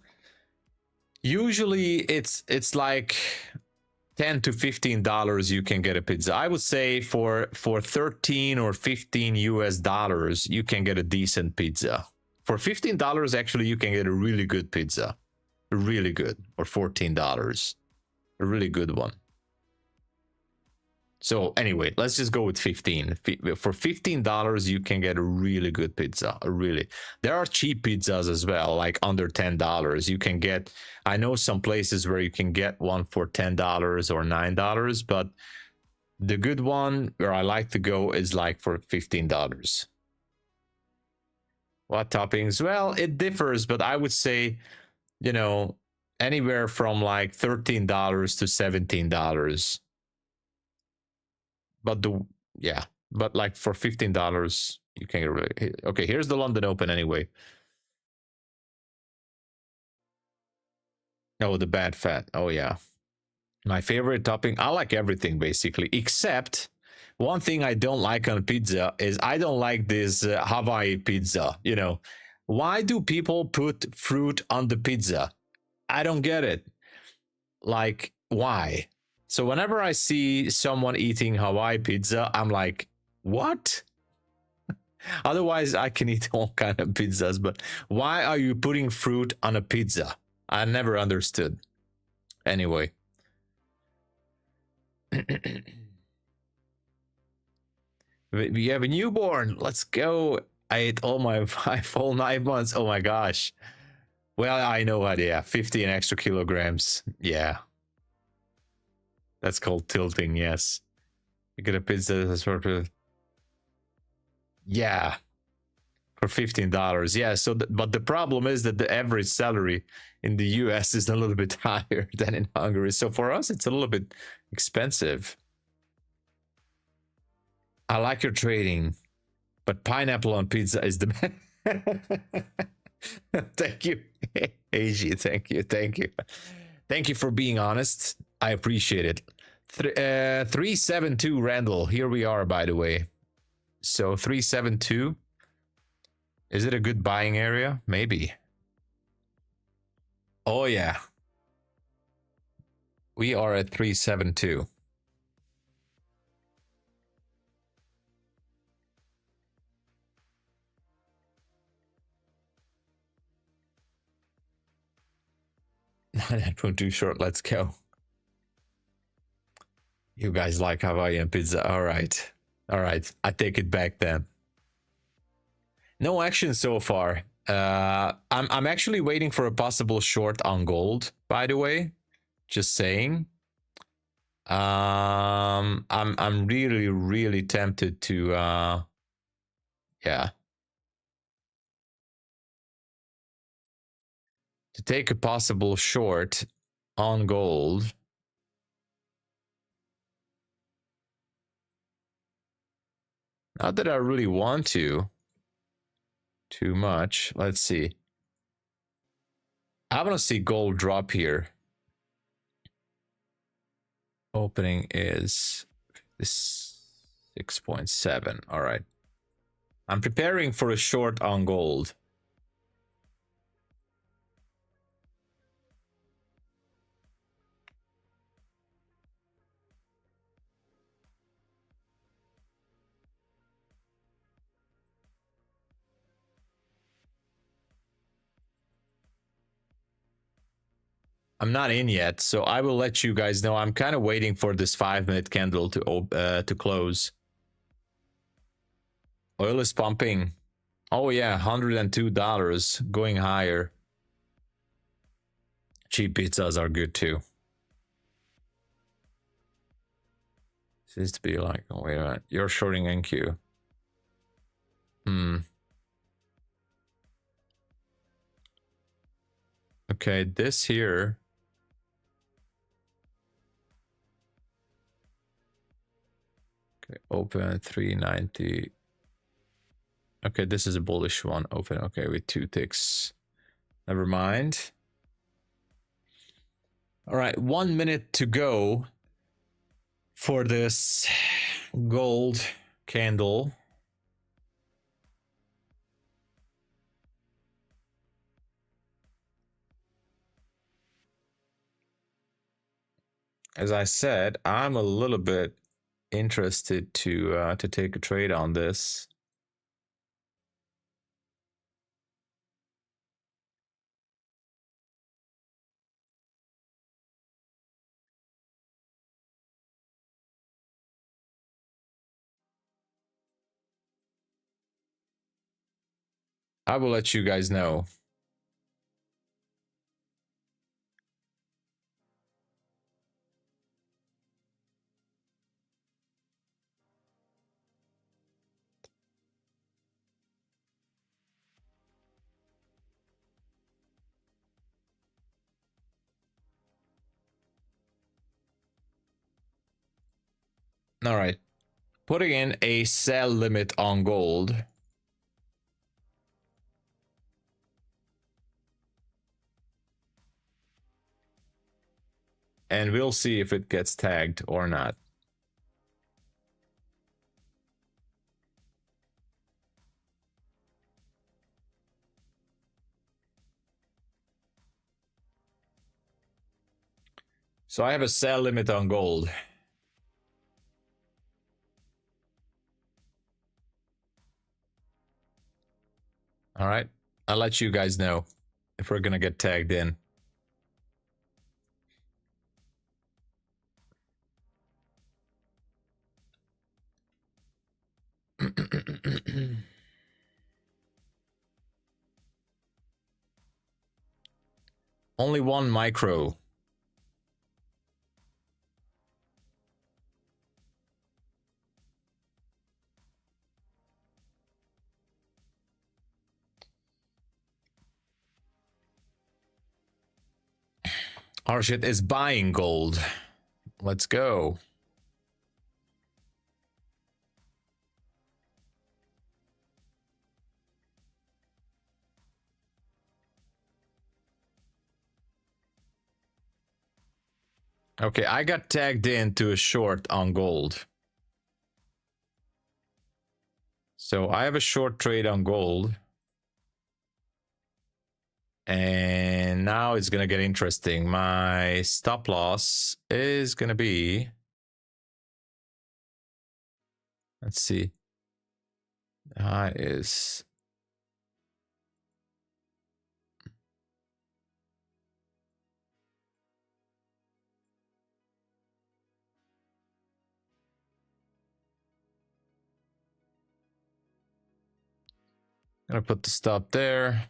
usually it's like $10 to $15 you can get a pizza. I would say for 13 or 15 US dollars you can get a decent pizza. For $15 actually you can get a really good pizza. Really good. Or $14. A really good one. So anyway, let's just go with 15. For $15 you can get a really good pizza. There are cheap pizzas as well, like under $10. You can get, I know some places where you can get one for $10 or $9, but the good one where I like to go is like for $15. What toppings? Well, it differs, but I would say, you know, anywhere from like $13 to $17. But but like for $15 you can get really okay. Here's the London Open anyway. Oh, the bad fat. Oh yeah, my favorite topping. I like everything basically, except one thing I don't like on pizza is I don't like this Hawaii pizza. You know, why do people put fruit on the pizza? I don't get it. Like, why? So whenever I see someone eating Hawaii pizza, I'm like, what? Otherwise, I can eat all kind of pizzas, but why are you putting fruit on a pizza? I never understood. Anyway. We have a newborn. Let's go. I ate all my 5 whole 9 months. Oh my gosh. Well, I know what, yeah. 15 extra kilograms. Yeah. That's called tilting, yes. You get a pizza that's sort of... Yeah. For $15. Yeah, so but the problem is that the average salary in the US is a little bit higher than in Hungary. So for us, it's a little bit expensive. I like your trading, but pineapple on pizza is the best. Thank you, AG. Thank you. Thank you for being honest. I appreciate it. 372 Randall. Here we are, by the way. So 372. Is it a good buying area? Maybe. Oh yeah. We are at 372. 9.2 short, let's go. You guys like Hawaiian pizza. All right. All right. I take it back then. No action so far. I'm actually waiting for a possible short on gold, by the way. Just saying. I'm really tempted to yeah. To take a possible short on gold. Not that I really want to too much. Let's see. I want to see gold drop here. Opening is this 6.7. All right. I'm preparing for a short on gold. I'm not in yet, so I will let you guys know. I'm kind of waiting for this 5-minute candle to close. Oil is pumping. Oh yeah, $102 going higher. Cheap pizzas are good too. Seems to be like, oh wait a minute, you're shorting NQ. Okay, this here. Okay, open 390. Okay, this is a bullish one. Open, okay, with 2 ticks. Never mind. All right, 1 minute to go for this gold candle. As I said, I'm a little bit interested to take a trade on this. I will let you guys know. All right, putting in a sell limit on gold. And we'll see if it gets tagged or not. So I have a sell limit on gold. All right, I'll let you guys know if we're gonna get tagged in. Only one micro. Our shit is buying gold. Let's go. Okay, I got tagged into a short on gold. So I have a short trade on gold. And now it's gonna get interesting. My stop loss is gonna be, let's see, high is Gonna put the stop there.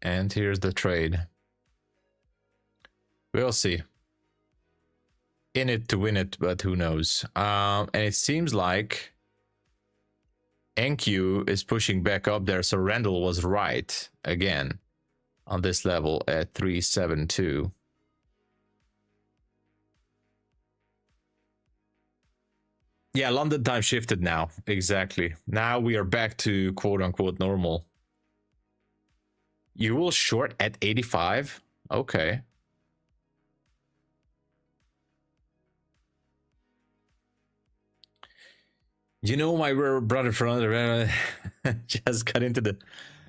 And here's the trade. We'll see. In it to win it, but who knows? And it seems like NQ is pushing back up there, so Randall was right again on this level at 372. Yeah, London time shifted now. Exactly. Now we are back to quote-unquote normal. You will short at 85? Okay. You know, my brother from just got into the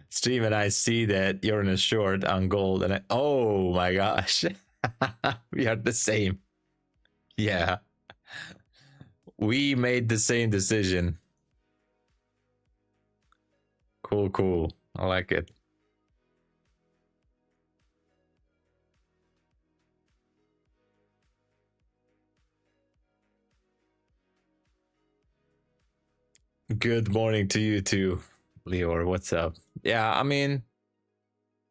stream and I see that you're in a short on gold and oh my gosh. We are the same. Yeah. We made the same decision. Cool, cool. I like it. Good morning to you too, Leor. What's up? Yeah, I mean,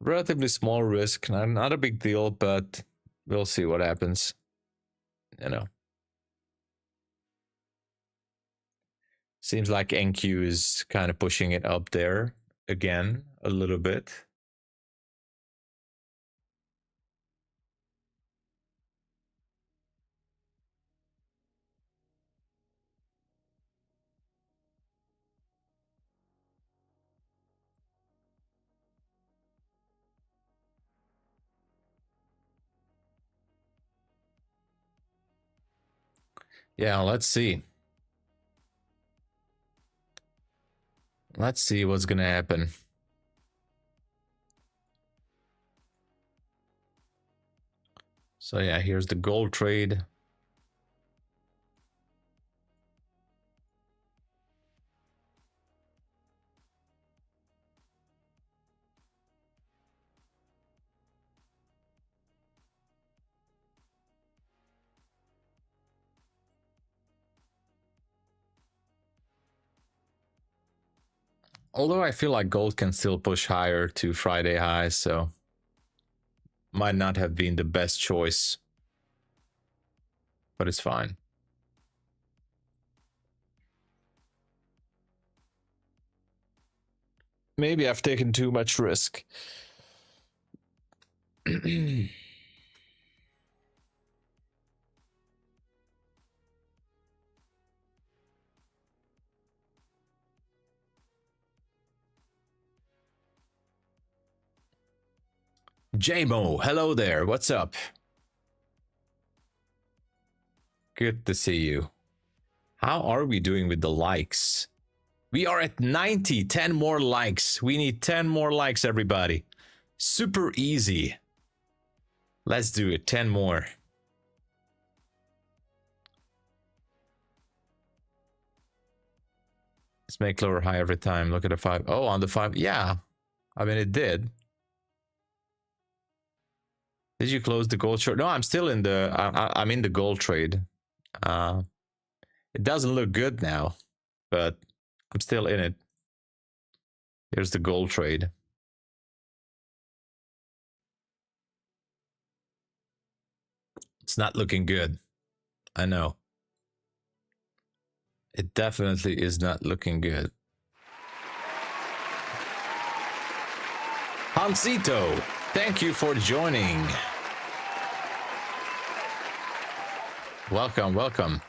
relatively small risk, not a big deal, but we'll see what happens. You know. Seems like NQ is kind of pushing it up there again a little bit. Yeah, let's see. Let's see what's gonna happen. So yeah, here's the gold trade. Although I feel like gold can still push higher to Friday highs, so might not have been the best choice, but it's fine. Maybe I've taken too much risk. JMO, hello there. What's up? Good to see you. How are we doing with the likes? We are at 90. 10 more likes. We need 10 more likes, everybody. Super easy. Let's do it. 10 more. Let's make lower high every time. Look at the 5. Oh, on the 5. Yeah. I mean, it did. Did you close the gold short? No, I'm still in the... I'm in the gold trade. It doesn't look good now, but I'm still in it. Here's the gold trade. It's not looking good. I know. It definitely is not looking good. Hansito, thank you for joining. Welcome, welcome.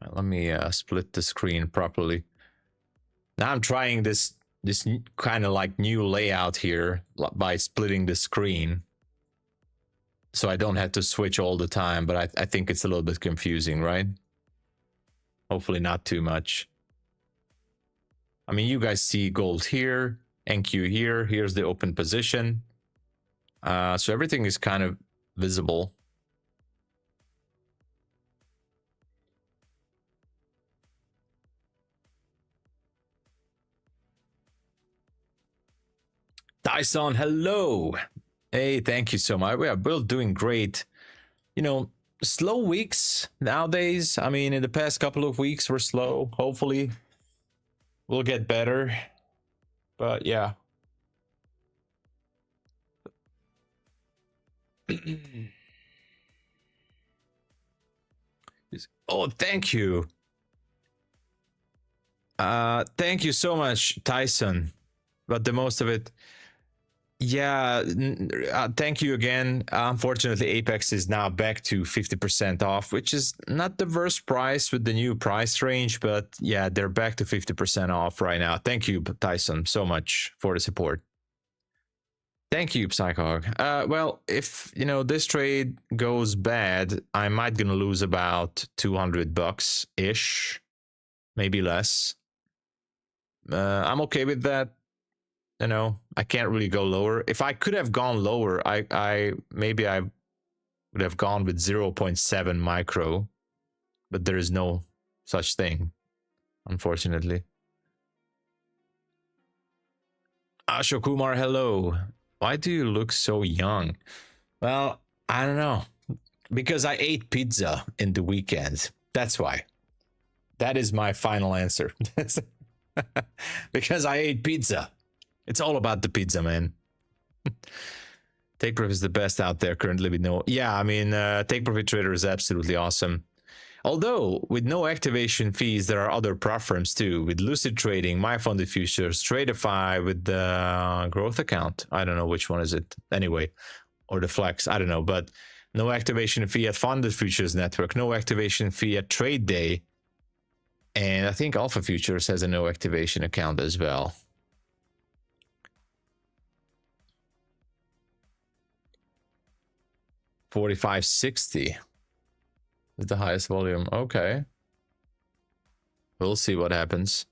Let me split the screen properly. Now I'm trying this kind of like new layout here by splitting the screen, so I don't have to switch all the time, but I think it's a little bit confusing, right? Hopefully not too much. I mean, you guys see gold here, NQ here, here's the open position. So everything is kind of visible. Tyson, hello. Hey, thank you so much. We are both doing great. You know, slow weeks nowadays. I mean, in the past couple of weeks, we're slow. Hopefully, we'll get better. But yeah. Oh, thank you. Thank you so much, Tyson. But the most of it. Yeah, thank you again. Unfortunately, Apex is now back to 50% off, which is not the worst price with the new price range, but yeah, they're back to 50% off right now. Thank you, Tyson, so much for the support. Thank you, Psychog. Well, if you know this trade goes bad, I might gonna lose about 200 bucks ish, maybe less. I'm okay with that. You know, I can't really go lower. If I could have gone lower, I maybe I would have gone with 0.7 micro, but there is no such thing, unfortunately. Ashok Kumar, hello. Why do you look so young? Well, I don't know. Because I ate pizza in the weekend. That's why. That is my final answer. Because I ate pizza. It's all about the pizza, man. Take Profit is the best out there currently with no... Yeah, I mean, Take Profit Trader is absolutely awesome. Although, with no activation fees, there are other platforms too. With Lucid Trading, MyFundedFutures, TRADEIFY, with the growth account. I don't know which one is it. Anyway, or the Flex, I don't know. But no activation fee at Funded Futures Network. No activation fee at TRADEDAY. And I think Alpha Futures has a no activation account as well. $45.60 is the highest volume. Okay. We'll see what happens.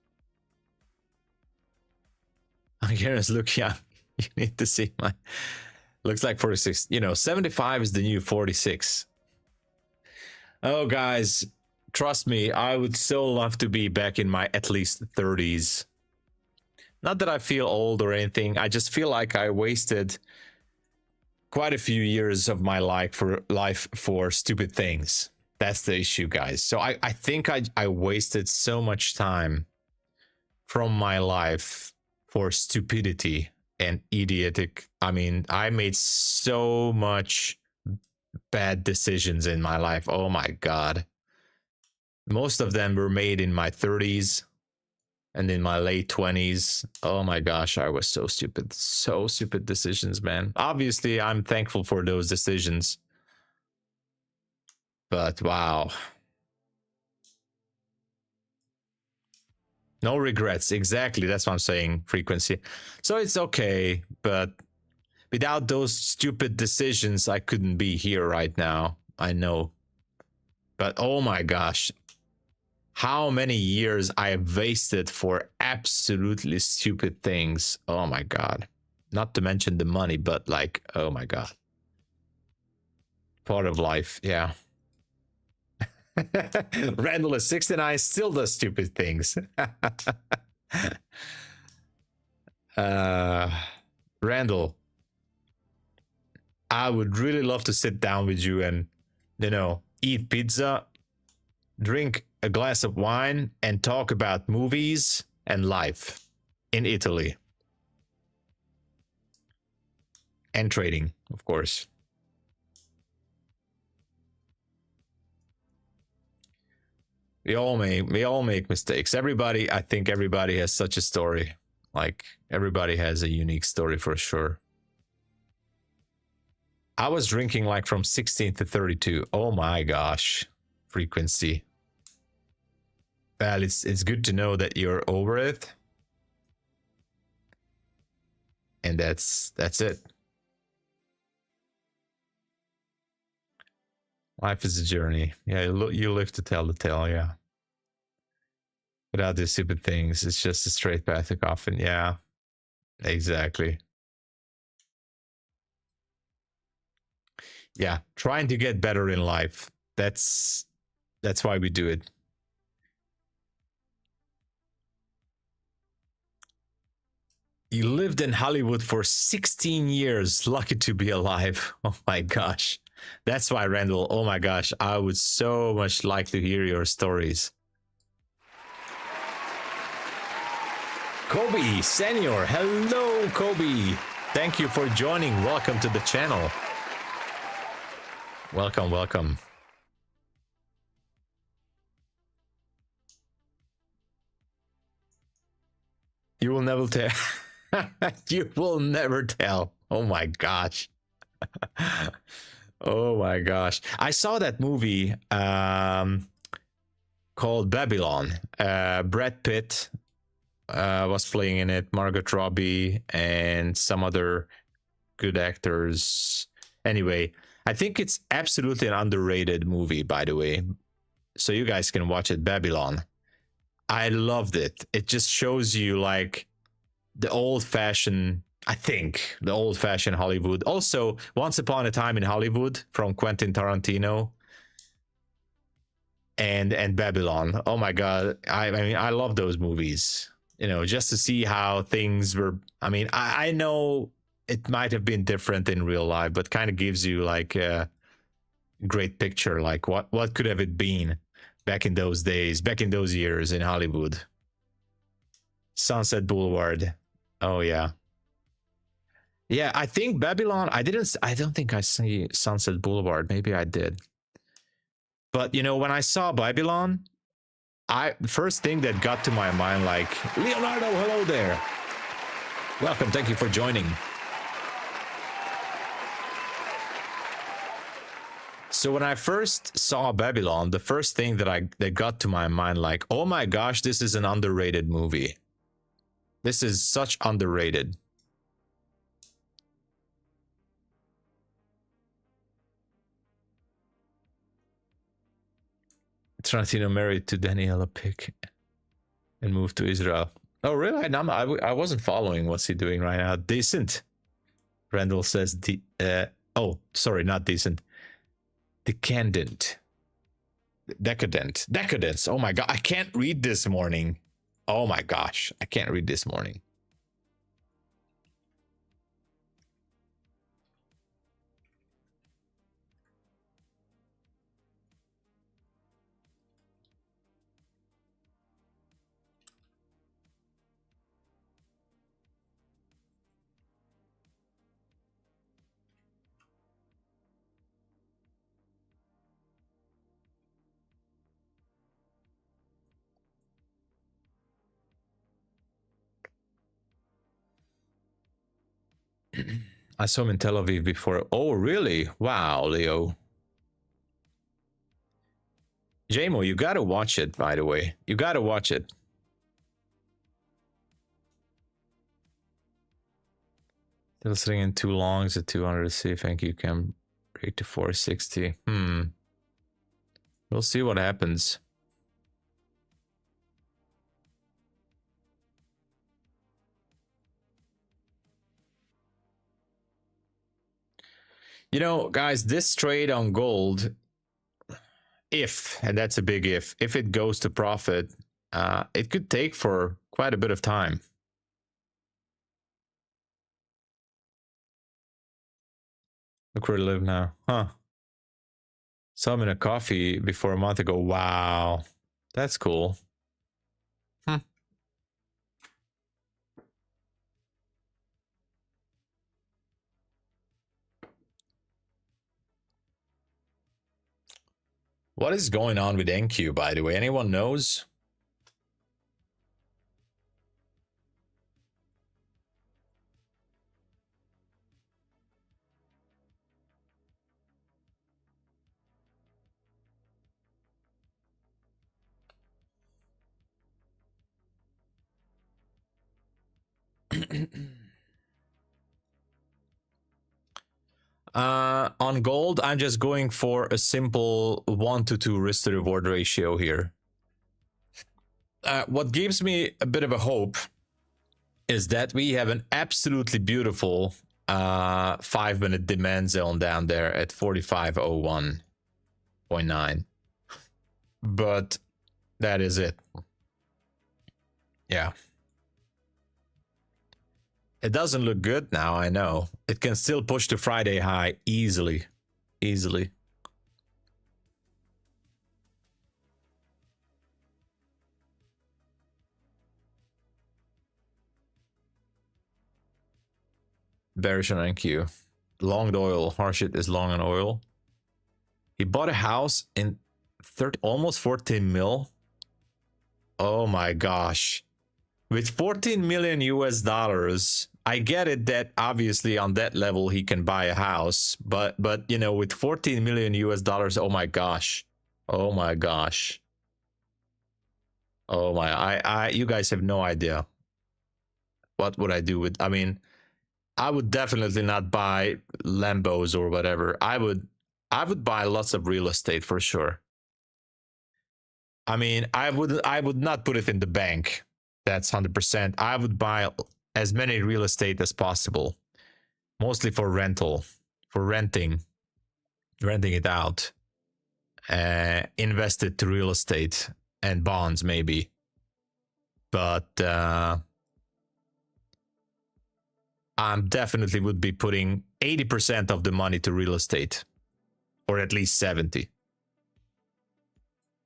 Here's look, yeah. You need to see my... Looks like 46. You know, 75 is the new 46. Oh, guys, trust me, I would so love to be back in my at least 30s. Not that I feel old or anything. I just feel like I wasted quite a few years of my life for stupid things. That's the issue, guys. So I think I wasted so much time from my life for stupidity and idiotic. I mean, I made so much bad decisions in my life. Oh my God. Most of them were made in my 30s and in my late 20s. Oh my gosh, I was so stupid. So stupid decisions, man. Obviously, I'm thankful for those decisions. But wow. No regrets. Exactly. That's what I'm saying. Frequency. So it's okay. But without those stupid decisions, I couldn't be here right now. I know. But oh my gosh. How many years I have wasted for absolutely stupid things. Oh my God. Not to mention the money, but like, oh my God. Part of life. Yeah. Randall is 69, still does stupid things. Randall, I would really love to sit down with you and, you know, eat pizza, drink a glass of wine, and talk about movies and life in Italy. And trading, of course. We all make mistakes. Everybody, I think everybody has such a story. Like, everybody has a unique story for sure. I was drinking like from 16 to 32. Oh my gosh. Frequency. Well, it's good to know that you're over it. And that's it. Life is a journey. Yeah, you live to tell the tale, yeah. Without these stupid things, it's just a straight path to coffin. Yeah, exactly. Yeah, trying to get better in life. That's why we do it. You lived in Hollywood for 16 years. Lucky to be alive. Oh my gosh. That's why, Randall. Oh my gosh. I would so much like to hear your stories. Kobe Senior. Hello, Kobe. Thank you for joining. Welcome to the channel. Welcome, welcome. You will never tell. You will never tell. Oh my gosh. Oh my gosh. I saw that movie called Babylon. Brad Pitt was playing in it, Margot Robbie, and some other good actors. Anyway, I think it's absolutely an underrated movie, by the way. So you guys can watch it, Babylon. I loved it. It just shows you like the old-fashioned, I think, the old-fashioned Hollywood. Also, Once Upon a Time in Hollywood from Quentin Tarantino. And Babylon. Oh my God. I mean, I love those movies. You know, just to see how things were. I mean, I know it might have been different in real life, but kind of gives you like a great picture, like what could have it been back in those days, back in those years in Hollywood. Sunset Boulevard. Oh yeah. Yeah, I think Babylon, I don't think I see Sunset Boulevard. Maybe I did. But you know, when I saw Babylon, the first thing that got to my mind, like, Leonardo, hello there. Welcome, thank you for joining. So when I first saw Babylon, the first thing that got to my mind, like, oh my gosh, this is an underrated movie. This is such underrated. Tarantino married to Daniela Pick and moved to Israel. Oh, really? I wasn't following. What's he doing right now? Decent. Randall says, oh, sorry, not decent. Decadent. Decadent. Decadence. Oh my God. I can't read this morning. Oh my gosh. I can't read this morning. I saw him in Tel Aviv before. Oh, really? Wow, Leo. JMO, you gotta watch it, by the way. You gotta watch it. Still sitting in two longs at 200. See if you can break to 460. We'll see what happens. You know, guys, this trade on gold, if, and that's a big if it goes to profit, it could take for quite a bit of time. Look where I live now. Huh. Saw him in a coffee before a month ago. Wow. That's cool. What is going on with NQ, by the way? Anyone knows? On gold, I'm just going for a simple 1-to-2 risk to reward ratio here. What gives me a bit of a hope is that we have an absolutely beautiful 5-minute demand zone down there at 4501.9. But that is it. Yeah. It doesn't look good now, I know. It can still push to Friday high easily. Easily. Bearish on NQ. Longed oil. Harshit is long on oil. He bought a house in almost 14 mil. Oh my gosh. With 14 million US dollars, I get it that obviously on that level he can buy a house, but you know, with 14 million US dollars, oh my gosh. Oh my gosh. Oh my, you guys have no idea. What would I do with, I mean, I would definitely not buy Lambos or whatever. I would buy lots of real estate for sure. I mean, I would not put it in the bank. That's 100%. I would buy as many real estate as possible, mostly for rental, for renting it out, invest it to real estate and bonds maybe. But I definitely would be putting 80% of the money to real estate, or at least 70.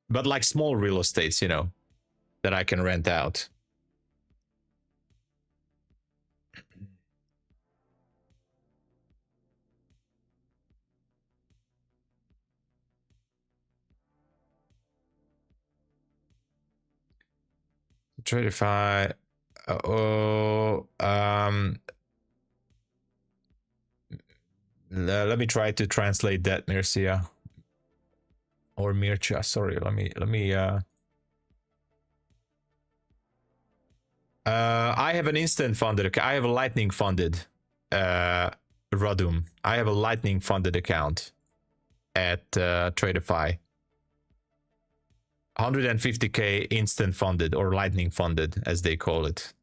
But like small real estates, you know, that I can rent out. TRADEIFY. Let me try to translate that, Mircia. Or Mircha, sorry. Let me I have an instant funded account. I have a lightning funded Radum. I have a lightning funded account at TRADEIFY. 150k instant funded, or lightning funded as they call it.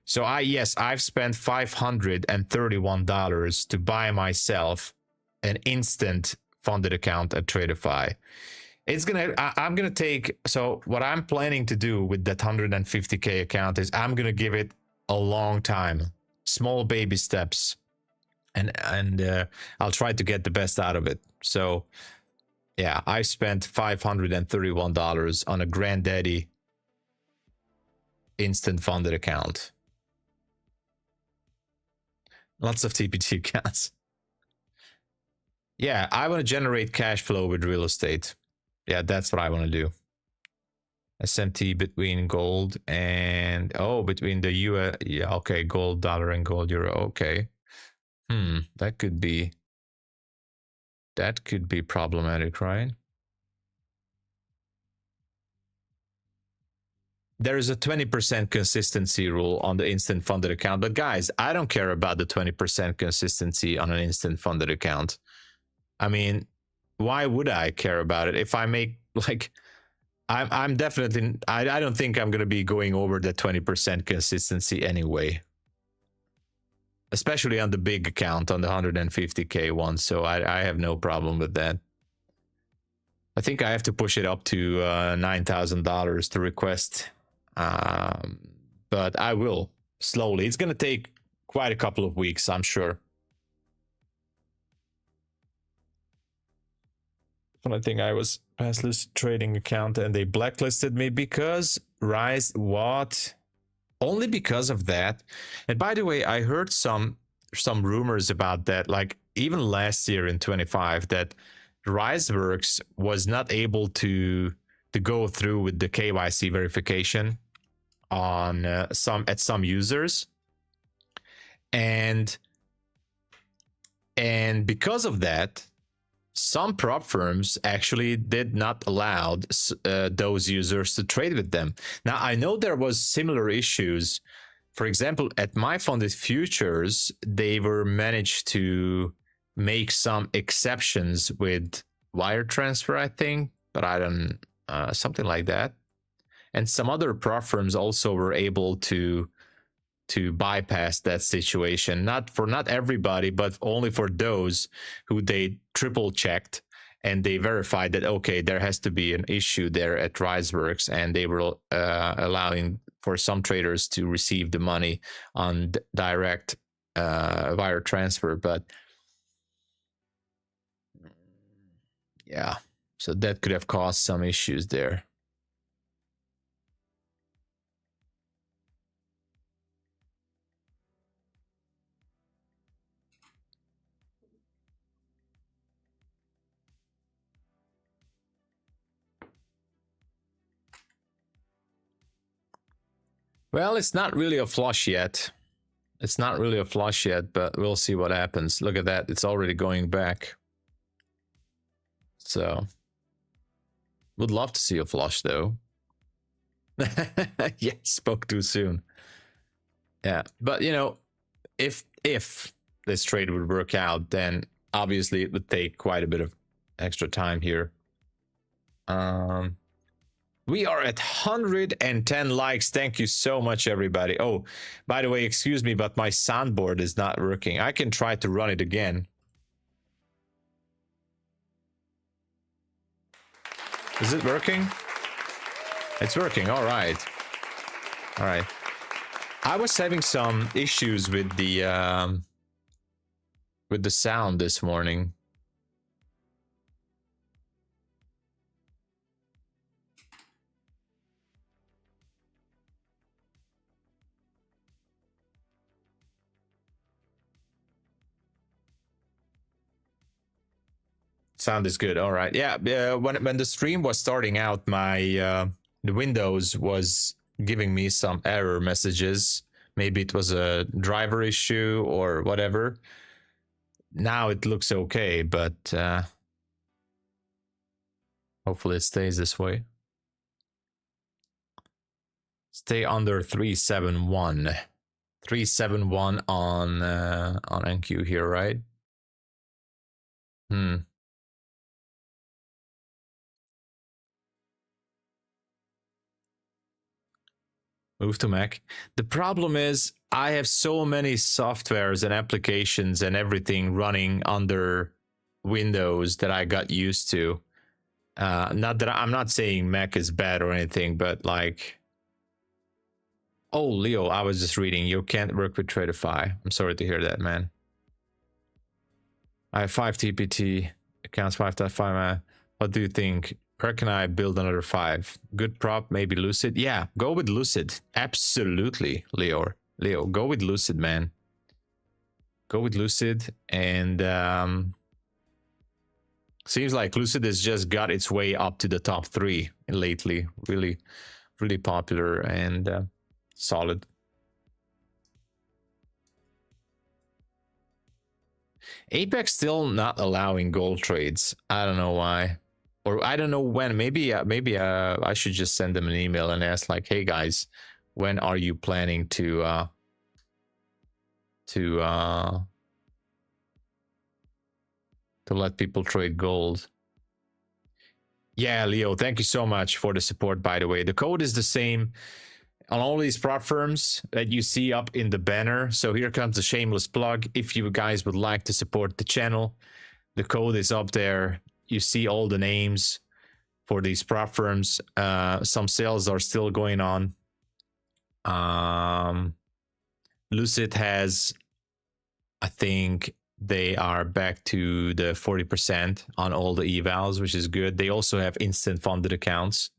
So I've spent $531 to buy myself an instant funded account at TRADEIFY. I'm gonna take, so what I'm planning to do with that 150k account is I'm gonna give it a long time, small baby steps, and I'll try to get the best out of it. So yeah, I spent $531 on a Granddaddy instant funded account. Lots of TPT accounts. Yeah, I want to generate cash flow with real estate. Yeah, that's what I want to do. SMT between gold and, oh, between the US, yeah, okay, gold dollar and gold euro, okay. That could be problematic, right? There is a 20% consistency rule on the instant funded account, but guys, I don't care about the 20% consistency on an instant funded account. I mean, why would I care about it if I make, like, I'm definitely, I don't think I'm going to be going over the 20% consistency anyway, especially on the big account, on the 150k one. So I have no problem with that. I think I have to push it up to $9,000 to request, but I will slowly. It's going to take quite a couple of weeks, I'm sure. I think I was past Lucid Trading account and they blacklisted me because Rise, what? Only because of that. And by the way, I heard some rumors about that, like even last year in 25, that RiseWorks was not able to go through with the KYC verification on some users, and because of that, some prop firms actually did not allow those users to trade with them. Now, I know there was similar issues. For example, at MyFundedFutures, they were managed to make some exceptions with wire transfer, I think, but I don't, something like that. And some other prop firms also were able to bypass that situation, not everybody, but only for those who they triple checked and they verified that, okay, there has to be an issue there at RiseWorks, and they were allowing for some traders to receive the money on direct wire transfer, but yeah, so that could have caused some issues there. Well, it's not really a flush yet. It's not really a flush yet, but we'll see what happens. Look at that. It's already going back. So, would love to see a flush, though. Yeah, spoke too soon. Yeah, but, you know, if this trade would work out, then obviously it would take quite a bit of extra time here. We are at 110 likes. Thank you so much, everybody. Oh, by the way, excuse me, but my soundboard is not working. I can try to run it again. Is it working? It's working. All right. All right. I was having some issues with the sound this morning. Sound is good. All right. Yeah. When the stream was starting out, my the Windows was giving me some error messages. Maybe it was a driver issue or whatever. Now it looks okay, but hopefully it stays this way. Stay under 371. 371 on NQ here, right? Move to Mac. The problem is I have so many softwares and applications and everything running under Windows that I got used to. Not that I'm not saying Mac is bad or anything, but like, oh, Leo, I was just reading, you can't work with TRADEIFY. I'm sorry to hear that, man. I have 5 TPT accounts, 5.5. What do you think? Where can I build another 5? Good prop, maybe Lucid. Yeah, go with Lucid. Absolutely, Leo. Leo, go with Lucid, man. Go with Lucid. And seems like Lucid has just got its way up to the top 3 lately. Really, really popular and solid. Apex still not allowing gold trades. I don't know why. Or I don't know when. Maybe I should just send them an email and ask like, hey guys, when are you planning to let people trade gold? Yeah, Leo, thank you so much for the support, by the way. The code is the same on all these prop firms that you see up in the banner. So here comes the shameless plug. If you guys would like to support the channel, the code is up there. You see all the names for these prop firms. Some sales are still going on. Lucid has, I think they are back to the 40% on all the evals, which is good. They also have instant funded accounts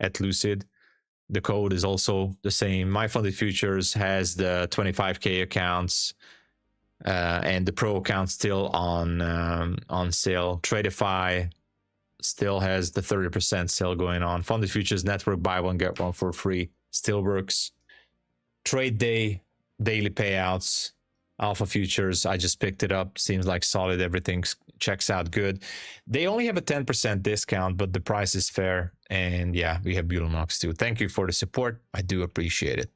at Lucid. The code is also the same. MyFundedFutures has the 25K accounts. And the pro account still on sale. TRADEIFY still has the 30% sale going on. Funded Futures Network, buy one get one for free, still works. TRADEDAY, daily payouts. Alpha Futures, I just picked it up. Seems like solid. Everything checks out good. They only have a 10% discount, but the price is fair. And yeah, we have Bulenox too. Thank you for the support. I do appreciate it.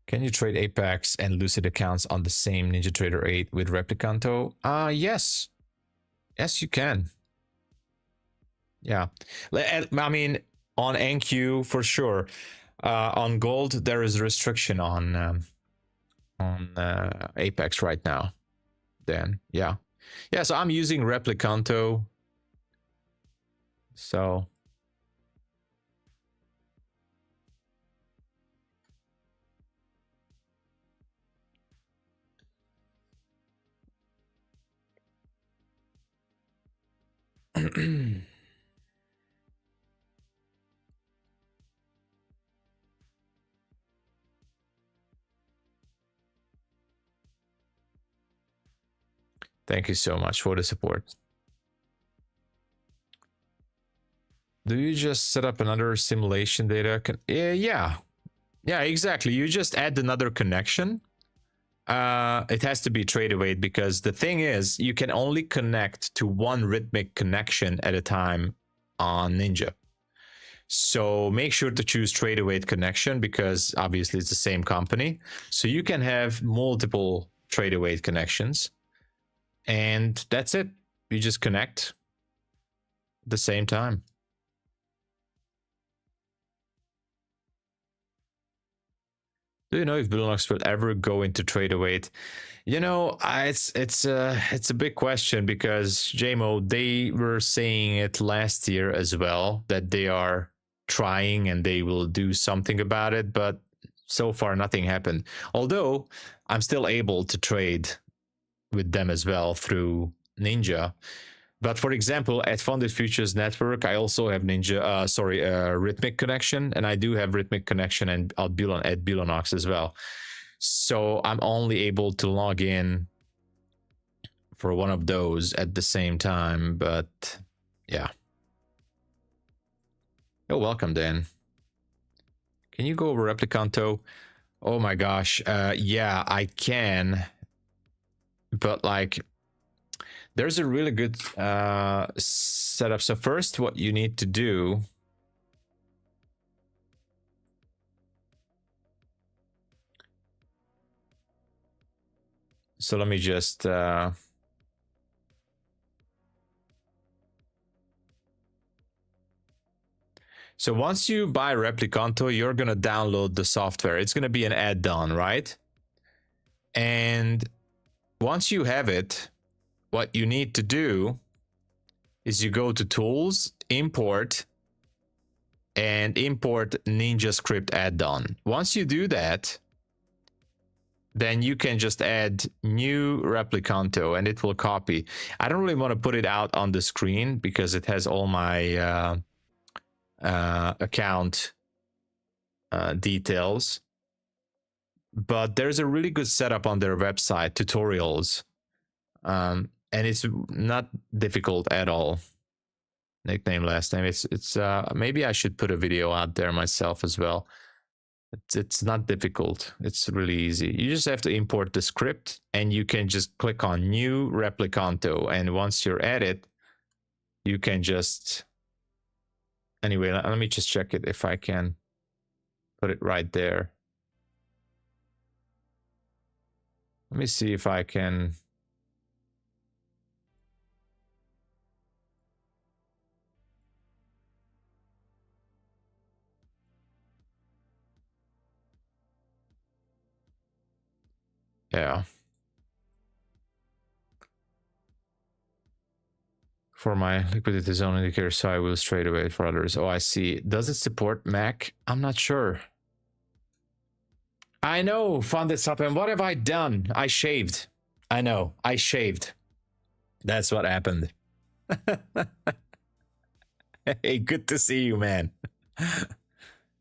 Can you trade Apex and Lucid accounts on the same NinjaTrader 8 with Replicanto? Yes. Yes, you can. Yeah. I mean, on NQ for sure. On gold, there is a restriction on Apex right now. Then, yeah. Yeah, so I'm using Replicanto. So Thank you so much for the support. Do you just set up another simulation data? Yeah, exactly. You just add another connection. It has to be TRADEIFY because the thing is, you can only connect to one rhythmic connection at a time on Ninja. So make sure to choose TRADEIFY connection because obviously it's the same company. So you can have multiple TRADEIFY connections, and that's it. You just connect at the same time. Do you know if Bulenox will ever go into TRADEIFY? You know, it's a big question because JMO, they were saying it last year as well that they are trying and they will do something about it, but so far nothing happened. Although I'm still able to trade with them as well through Ninja. But for example, at MyFundedFutures network, I also have rhythmic connection, and I do have rhythmic connection and at Bulenox as well. So I'm only able to log in for one of those at the same time, but yeah. Oh, welcome, Dan. Can you go over Replicanto? Oh my gosh, yeah, I can. But like, there's a really good setup. So first, what you need to do, so let me just so once you buy Replicanto, you're gonna download the software. It's gonna be an add-on, right? And once you have it, what you need to do is you go to Tools, Import, and import Ninja Script add-on. Once you do that, then you can just add new Replicanto and it will copy. I don't really want to put it out on the screen because it has all my account details. But there's a really good setup on their website, tutorials. And it's not difficult at all. Nickname, last name. It's maybe I should put a video out there myself as well. It's not difficult. It's really easy. You just have to import the script and you can just click on new Replicanto. And once you're at it, you can just, anyway, let me just check it if I can put it right there. Let me see if I can. Yeah. For my liquidity zone indicator, so I will TRADEIFY for others. Oh, I see. Does it support Mac? I'm not sure. I know, Funded Supplement. What have I done? I shaved. I know, I shaved. That's what happened. Hey, good to see you, man.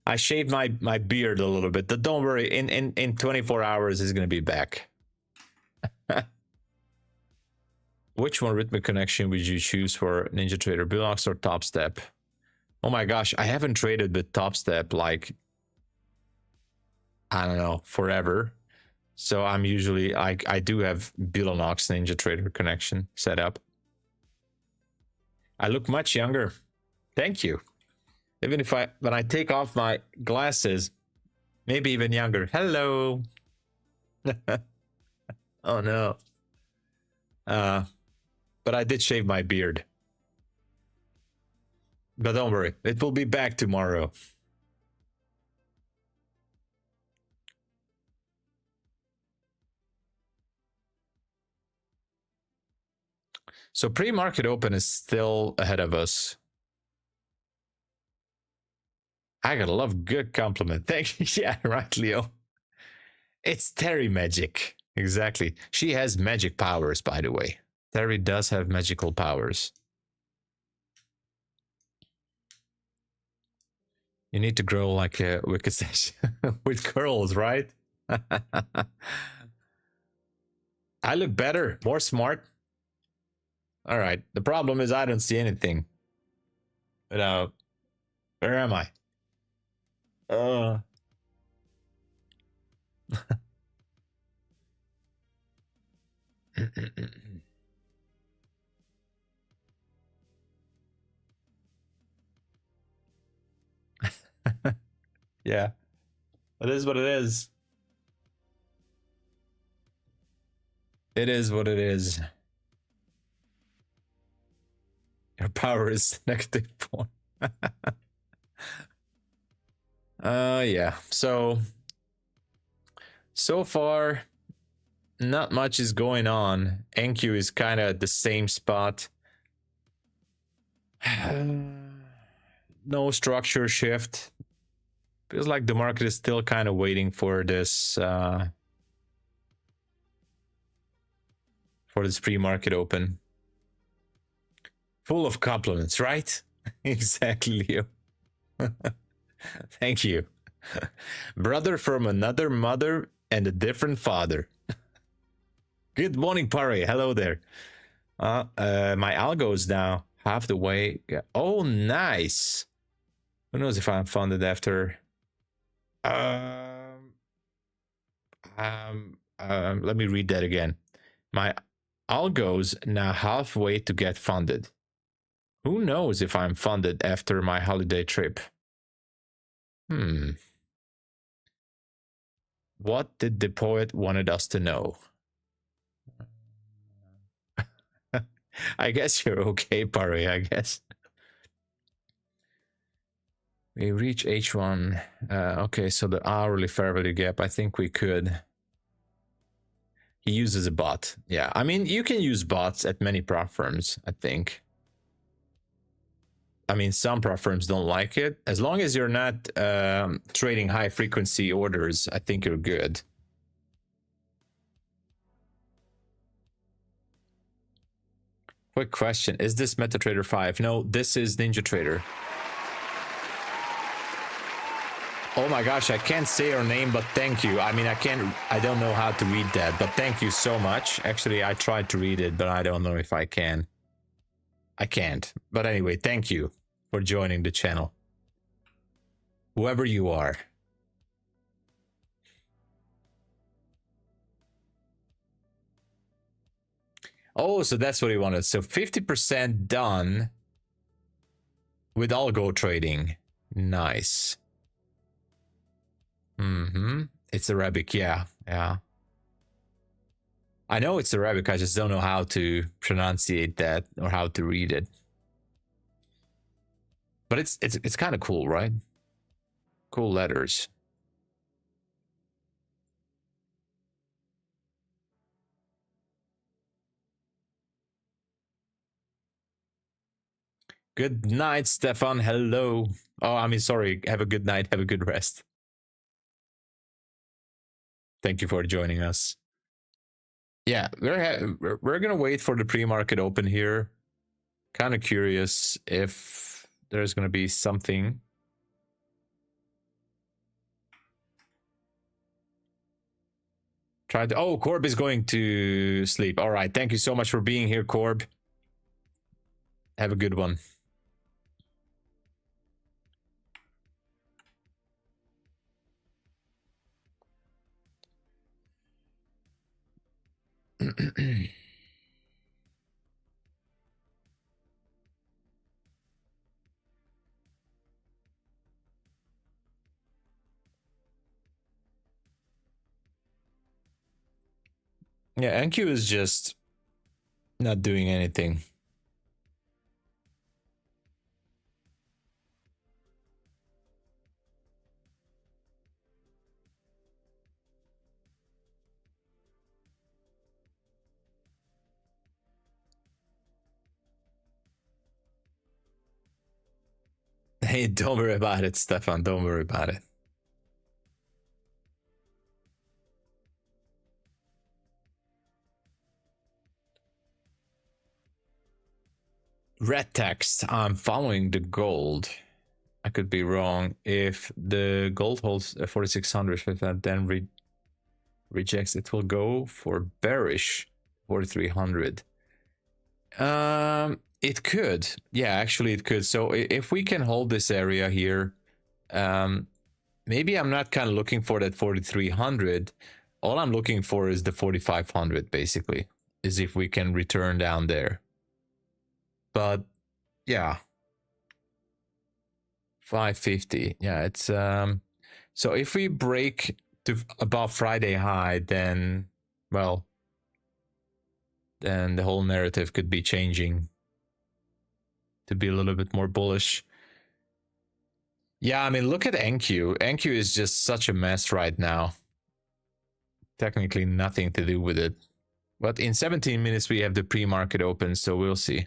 I shaved my beard a little bit. But don't worry, in 24 hours it's gonna be back. Which one rhythmic connection would you choose for Ninja Trader, Bulenox or TopStep? Oh my gosh, I haven't traded with TopStep like, I don't know, forever. So I'm usually, I do have Bulenox Ninja Trader connection set up. I look much younger. Thank you. Even if when I take off my glasses, maybe even younger. Hello. Oh no. But I did shave my beard. But don't worry, it will be back tomorrow. So pre-market open is still ahead of us. I gotta love good compliment. Thank you. Yeah, right, Leo. It's Terry magic. Exactly. She has magic powers, by the way. Terry does have magical powers. You need to grow like a wicked with curls, right? I look better, more smart. All right. The problem is I don't see anything. But where am I? Yeah, it is what it is. It is what it is. Your power is -4. Yeah. So far, not much is going on. NQ is kind of at the same spot. No structure shift. Feels like the market is still kind of waiting for this pre-market open. Full of compliments, right? Exactly, Leo. Thank you. Brother from another mother and a different father. Good morning, Pare. Hello there. My algo is now half the way. Oh, nice. Who knows if I'm funded after... let me read that again. My algo's now halfway to get funded. Who knows if I'm funded after my holiday trip? What did the poet wanted us to know? I guess you're okay, Pare, I guess. We reach H1. Okay, so the hourly fair value gap, I think we could. He uses a bot. Yeah, I mean, you can use bots at many prop firms, I think. I mean, some prop firms don't like it. As long as you're not trading high frequency orders, I think you're good. Quick question. Is this MetaTrader 5? No, this is NinjaTrader. Oh my gosh, I can't say her name, but thank you. I mean, I don't know how to read that, but thank you so much. Actually, I tried to read it, but I don't know if I can. I can't. But anyway, thank you for joining the channel. Whoever you are. Oh, so that's what he wanted. So 50% done with algo trading. Nice. It's Arabic, yeah. I know it's Arabic, I just don't know how to pronunciate that or how to read it. But it's kind of cool, right? Cool letters. Good night, Stefan. Hello. Oh, I mean, sorry. Have a good night. Have a good rest. Thank you for joining us. Yeah, we're gonna wait for the pre-market open here. Kind of curious if there's gonna be something. Oh, Corb is going to sleep. All right, thank you so much for being here, Corb. Have a good one. Yeah, NQ is just not doing anything. Hey, don't worry about it, Stefan. Don't worry about it. Red text. I'm following the gold. I could be wrong. If the gold holds 4600, if that then rejects, it will go for bearish 4300. It could. Yeah, actually it could. So if we can hold this area here, maybe I'm not kind of looking for that 4300. All I'm looking for is the 4500, basically, is if we can return down there. But yeah, 550. Yeah, it's so if we break to above Friday high, then, well, then the whole narrative could be changing to be a little bit more bullish. Yeah, I mean, look at NQ. NQ is just such a mess right now. Technically nothing to do with it. But in 17 minutes we have the pre-market open, so we'll see.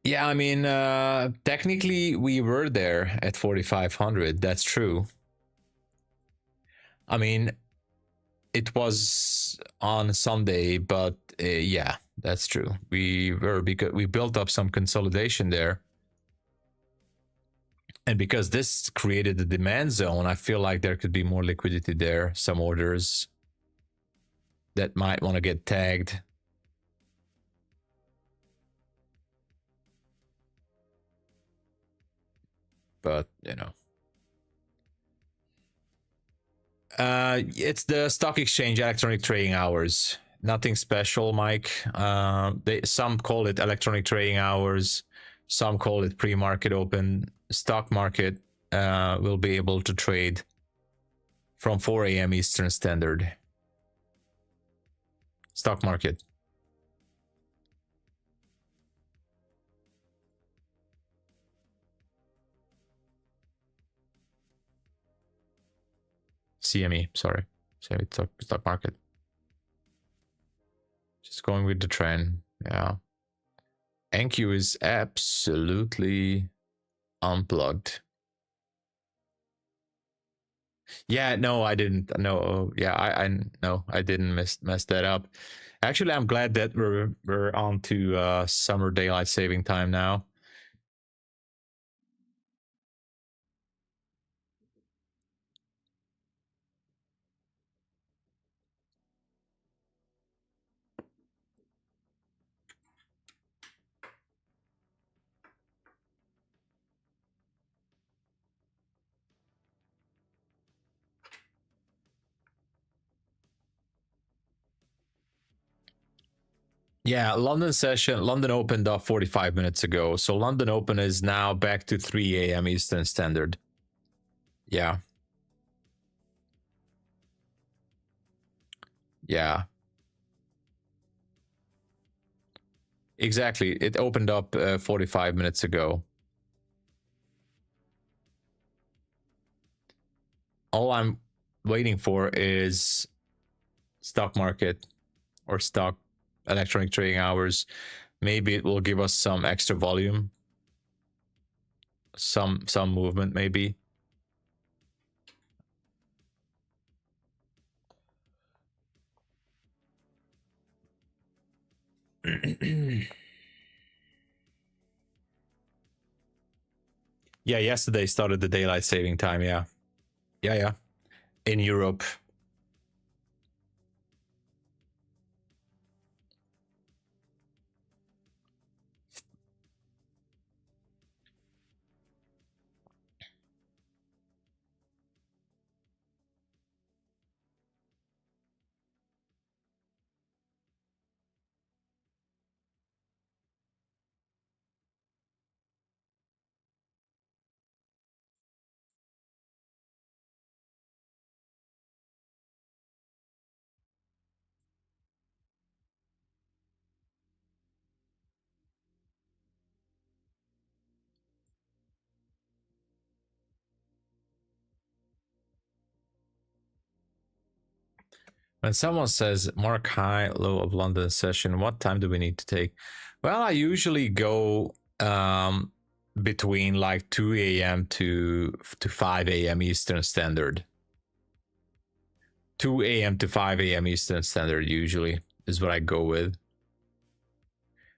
Yeah, I mean, technically we were there at 4,500. That's true. I mean, it was on Sunday, but yeah, that's true. We were, because we built up some consolidation there. And because this created the demand zone, I feel like there could be more liquidity there. Some orders that might want to get tagged. But, you know. It's the stock exchange electronic trading hours. Nothing special, Mike. Some call it electronic trading hours. Some call it pre-market open. Stock market will be able to trade from 4 a.m. Eastern Standard. Stock market. CME, sorry. CME stock market. Just going with the trend. Yeah. NQ is absolutely unplugged. Yeah, no, I didn't. No, yeah, I didn't mess that up. Actually, I'm glad that we're on to summer daylight saving time now. Yeah, London session. London opened up 45 minutes ago. So London Open is now back to 3 a.m. Eastern Standard. Yeah. Yeah. Exactly. It opened up 45 minutes ago. All I'm waiting for is stock market or stock electronic trading hours. Maybe it will give us some extra volume, some movement maybe. Yeah, yesterday started the daylight saving time. Yeah. In Europe. When someone says mark high, low of London session, what time do we need to take? Well, I usually go between like 2 a.m. to 5 a.m. Eastern Standard. 2 a.m. to 5 a.m. Eastern Standard usually is what I go with.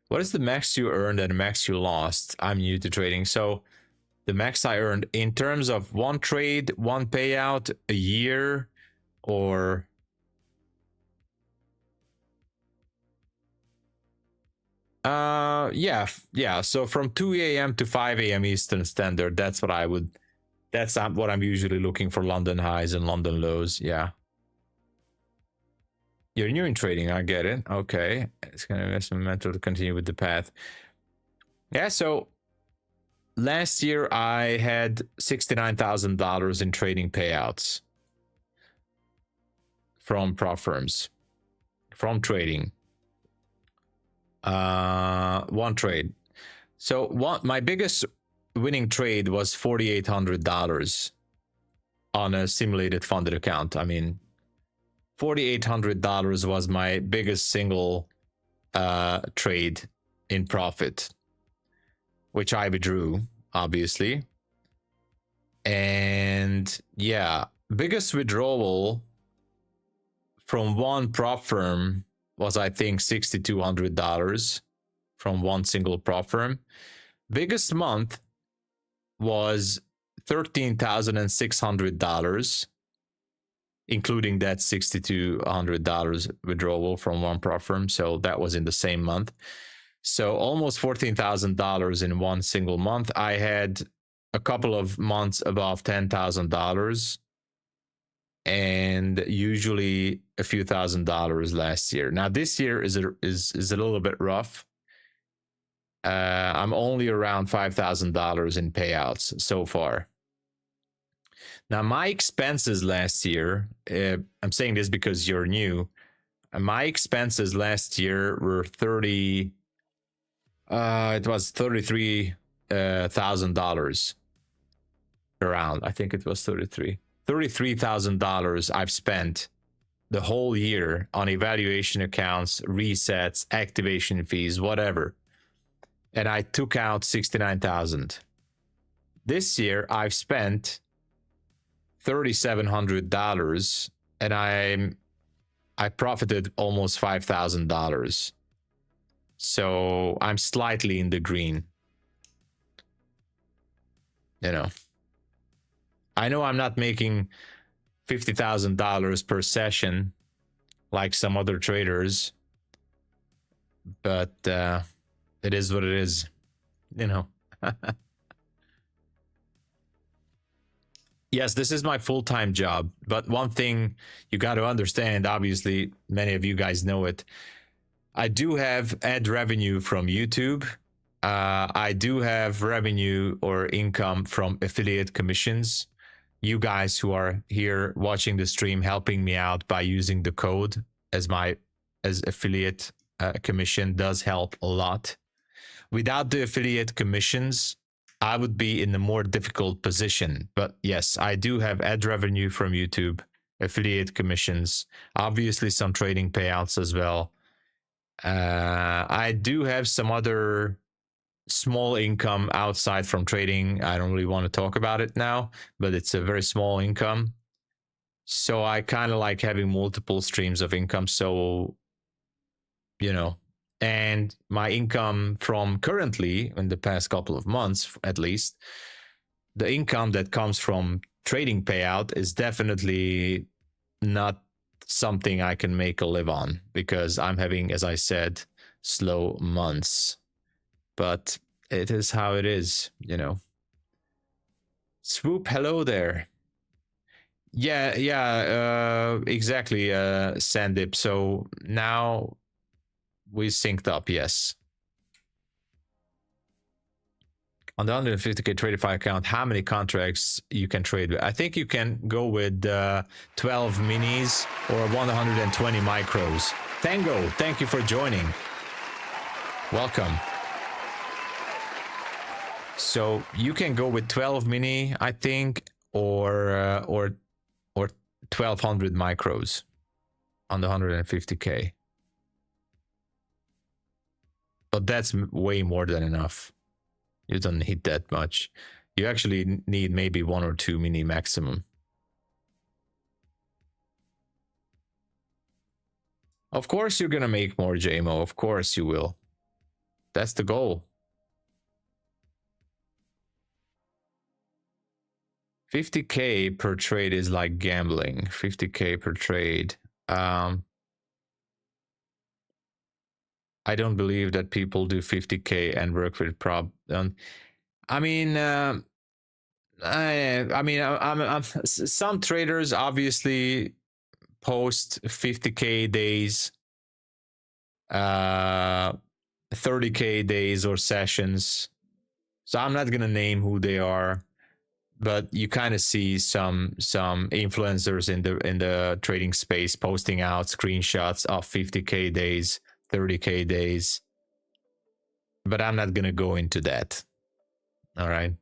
What is the max you earned and the max you lost? I'm new to trading. So the max I earned in terms of one trade, one payout, a year, or... yeah. So from 2 a.m. to 5 a.m. Eastern Standard, that's what I would... That's what I'm usually looking for, London highs and London lows. Yeah. You're new in trading, I get it. Okay. It's going to invest momentum to continue with the path. Yeah, so last year I had $69,000 in trading payouts from prop firms, from trading. One trade. So my biggest winning trade was $4,800 on a simulated funded account. I mean, $4,800 was my biggest single trade in profit, which I withdrew, obviously. And yeah, biggest withdrawal from one prop firm was, I think, $6,200 from one single prop firm. Biggest month was $13,600, including that $6,200 withdrawal from one prop firm. So that was in the same month. So almost $14,000 in one single month. I had a couple of months above $10,000, and usually a few $1,000s last year. Now this year is a little bit rough. I'm only around $5,000 in payouts so far. Now my expenses last year, I'm saying this because you're new. My expenses last year were $33,000 around. I think it was $33,000 I've spent the whole year on evaluation accounts, resets, activation fees, whatever. And I took out $69,000. This year I've spent $3,700 and I profited almost $5,000. So I'm slightly in the green. You know, I know I'm not making $50,000 per session like some other traders, but it is what it is, you know. Yes, this is my full-time job, but one thing you got to understand, obviously, many of you guys know it, I do have ad revenue from YouTube. I do have revenue or income from affiliate commissions. You guys who are here watching the stream helping me out by using the code as affiliate commission does help a lot. Without the affiliate commissions, I would be in a more difficult position. But yes, I do have ad revenue from YouTube, affiliate commissions, obviously some trading payouts as well. I do have some other small income outside from trading. I don't really want to talk about it now, but it's a very small income. So I kind of like having multiple streams of income. So, you know, and my income from currently, in the past couple of months at least, the income that comes from trading payout is definitely not something I can make a live on, because I'm having, as I said, slow months. But it is how it is, you know. Swoop, hello there. Yeah, exactly, Sandip. So now we synced up, yes. On the 150k TRADEIFY account, how many contracts you can trade with? I think you can go with 12 minis or 120 micros. Tango, thank you for joining. Welcome. So you can go with 12 mini, I think, or 1200 micros on the 150k. But that's way more than enough. You don't need that much. You actually need maybe 1 or 2 mini maximum. Of course you're gonna make more, JMO. Of course you will. That's the goal. 50K per trade is like gambling. 50K per trade. I don't believe that people do 50K and work with prop. I mean, some traders obviously post 50K days, 30K days or sessions. So I'm not gonna name who they are, but you kind of see some influencers in the trading space posting out screenshots of 50K days, 30K days. But I'm not gonna go into that. All right.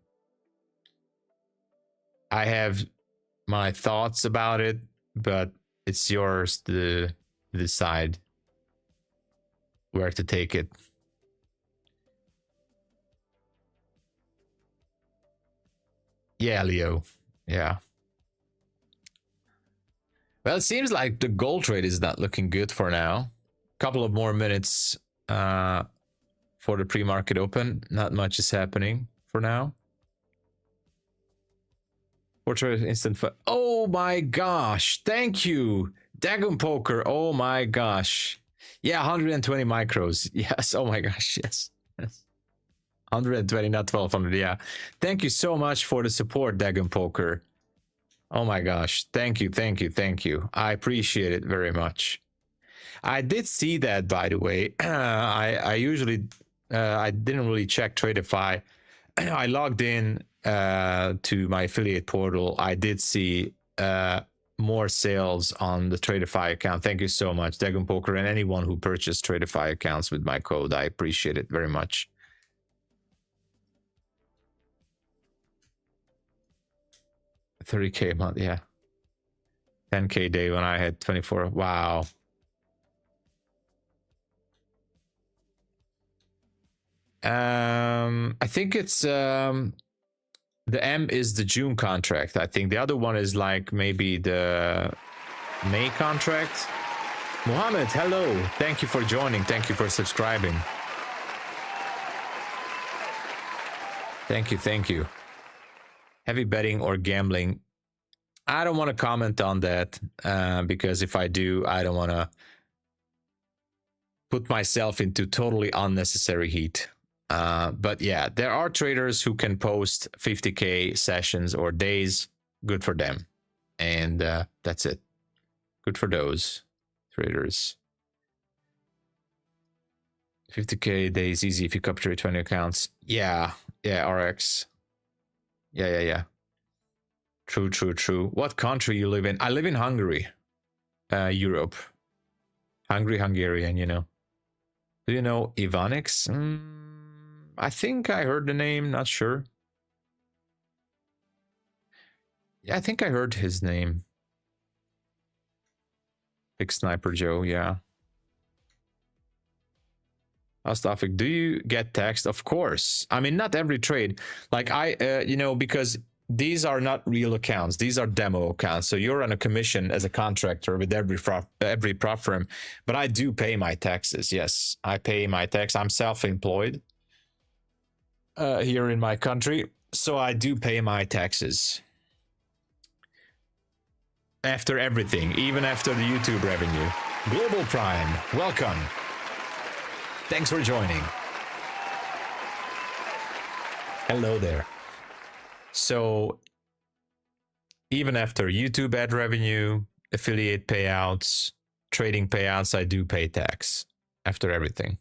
I have my thoughts about it, but it's yours to decide where to take it. Yeah, Leo. Yeah. Well, it seems like the gold trade is not looking good for now. Couple of more minutes for the pre-market open. Not much is happening for now. Portrait instant. Oh my gosh! Thank you, Dagon Poker. Oh my gosh! Yeah, 120 micros. Yes. Oh my gosh. Yes. Yes. 120, not 1200. Yeah. Thank you so much for the support, Dagon Poker. Oh my gosh. Thank you. Thank you. Thank you. I appreciate it very much. I did see that, by the way. I usually I didn't really check TRADEIFY. I logged in to my affiliate portal. I did see more sales on the TRADEIFY account. Thank you so much, Dagon Poker, and anyone who purchased TRADEIFY accounts with my code. I appreciate it very much. 30K a month, yeah. 10K day when I had 24. Wow. I think it's the M is the June contract. I think the other one is like maybe the May contract. Mohammed, hello. Thank you for joining. Thank you for subscribing. Thank you. Thank you. Heavy betting or gambling. I don't want to comment on that because if I do, I don't want to put myself into totally unnecessary heat. But yeah, there are traders who can post 50K sessions or days. Good for them. And that's it. Good for those traders. 50K days easy if you capture 20 accounts. Yeah, RX. Yeah. True. What country you live in? I live in Hungary, Europe. Hungarian, you know. Do you know EBPVUZHX? I think I heard the name, not sure. Yeah, I think I heard his name. Big Sniper Joe, yeah. Astafik, do you get taxed? Of course. I mean, not every trade. Like you know, because these are not real accounts. These are demo accounts. So you're on a commission as a contractor with every prop firm. But I do pay my taxes. Yes, I pay my tax. I'm self-employed here in my country. So I do pay my taxes. After everything, even after the YouTube revenue. Global Prime, welcome. Thanks for joining. Hello there. So even after YouTube ad revenue, affiliate payouts, trading payouts, I do pay tax after everything.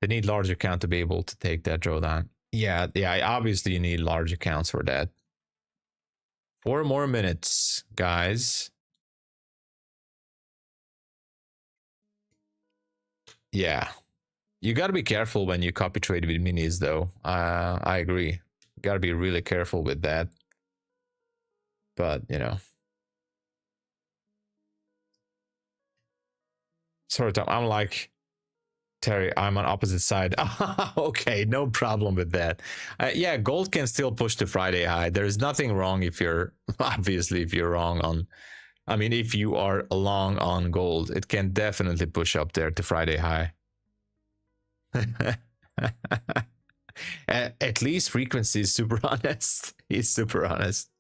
They need large account to be able to take that drawdown. Yeah, obviously you need large accounts for that. 4 more minutes, guys. Yeah. You got to be careful when you copy trade with minis, though. I agree. You got to be really careful with that. But, you know. Sorry, Tom. I'm like, Terry, I'm on opposite side. Okay, no problem with that. Yeah, gold can still push the Friday high. There's nothing wrong if you're, obviously, if you're wrong on I mean, if you are long on gold, it can definitely push up there to Friday high. At least Frequency is super honest. He's super honest.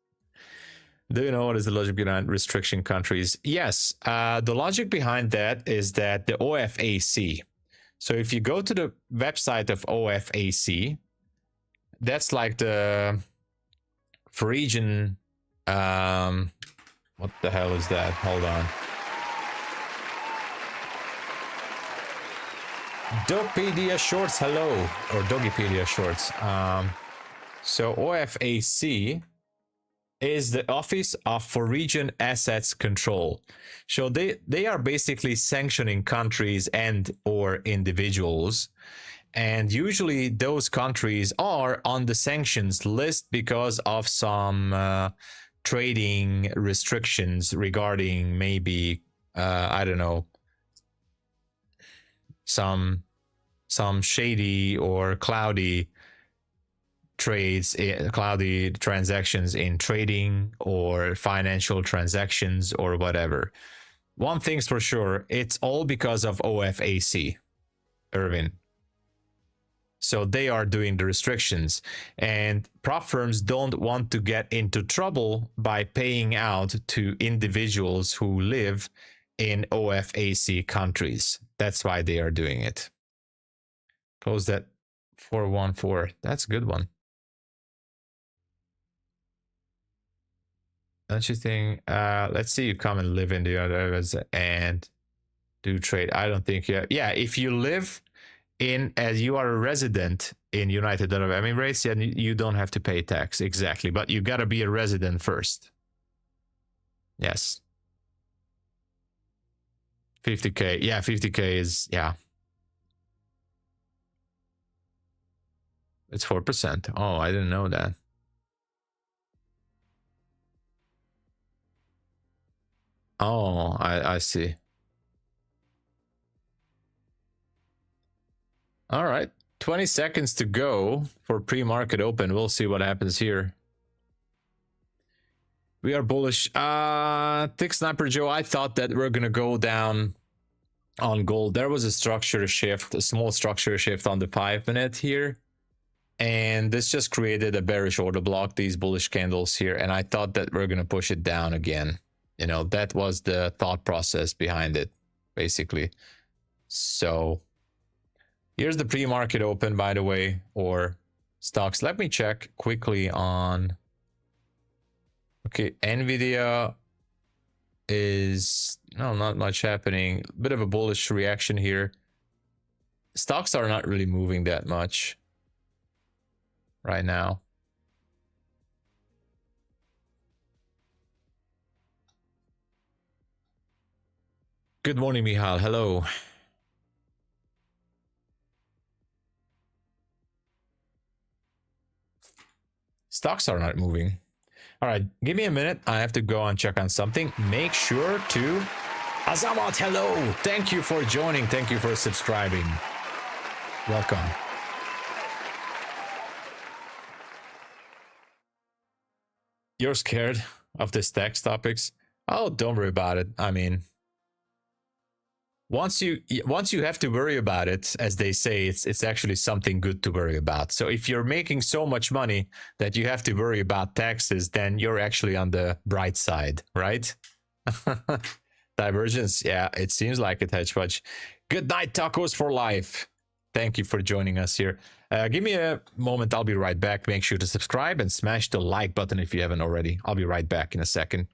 Do you know what is the logic behind restriction countries? Yes, the logic behind that is that the OFAC. So if you go to the website of OFAC, that's like the for region. What the hell is that? Hold on. Dopedia Shorts, hello, or Dogipedia Shorts. So OFAC is the Office of for Region Assets Control. So they are basically sanctioning countries and or individuals, and usually those countries are on the sanctions list because of some trading restrictions regarding maybe I don't know, some shady or cloudy trades, cloudy transactions in trading or financial transactions or whatever. One thing's for sure, it's all because of OFAC, Irvin. So they are doing the restrictions, and prop firms don't want to get into trouble by paying out to individuals who live in OFAC countries. That's why they are doing it. Close that 414. That's a good one. Don't you think? Let's see you come and live in the other areas and do trade. I don't think you. Yeah, if you live in as you are a resident in United Arab Emirates, then you don't have to pay tax exactly, but you gotta be a resident first. Yes. 50K. Yeah, 50K is, yeah. It's 4%. Oh, I didn't know that. Oh, I see. All right. 20 seconds to go for pre-market open. We'll see what happens here. We are bullish. Thick Sniper Joe, I thought that we're going to go down on gold. There was a structure shift, a small structure shift on the 5-minute here. And this just created a bearish order block, these bullish candles here. And I thought that we're going to push it down again. You know, that was the thought process behind it, basically. So here's the pre-market open, by the way, or stocks. Let me check quickly on... Okay, NVIDIA is... No, not much happening. Bit of a bullish reaction here. Stocks are not really moving that much right now. Good morning, Michal. Hello. Stocks are not moving. All right, give me a minute. I have to go and check on something. Make sure to... Azamat, hello. Thank you for joining. Thank you for subscribing. Welcome. You're scared of this tax topics? Oh, don't worry about it. I mean, once you have to worry about it, as they say, it's actually something good to worry about. So if you're making so much money that you have to worry about taxes, then you're actually on the bright side, right? Divergence, yeah, it seems like it, Hedge Fudge. Good night, tacos for life. Thank you for joining us here. Give me a moment. I'll be right back. Make sure to subscribe and smash the like button if you haven't already. I'll be right back in a second.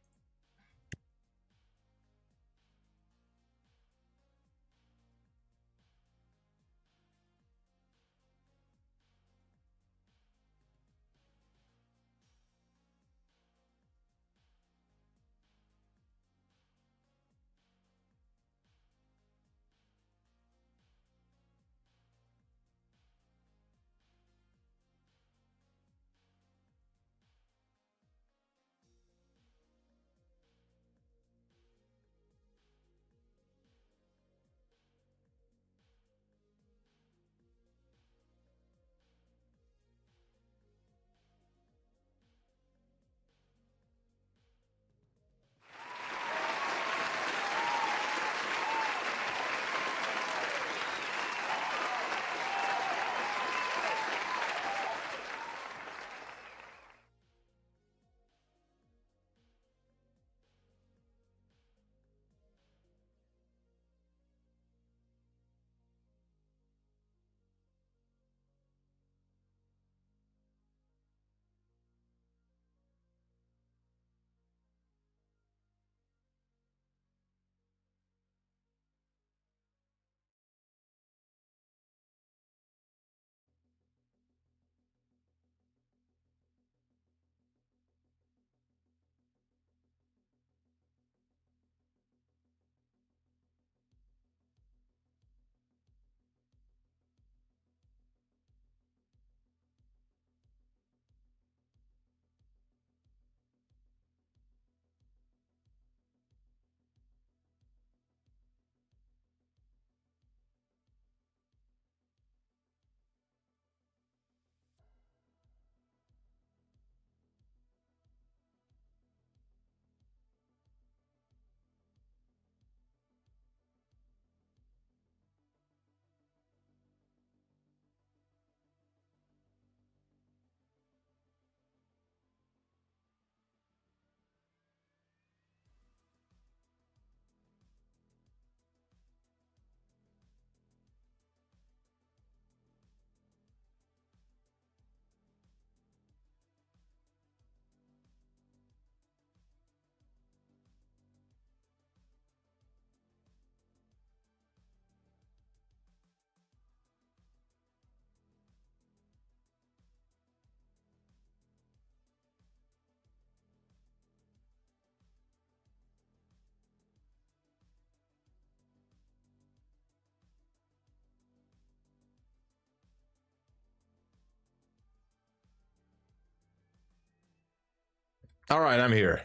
All right, I'm here.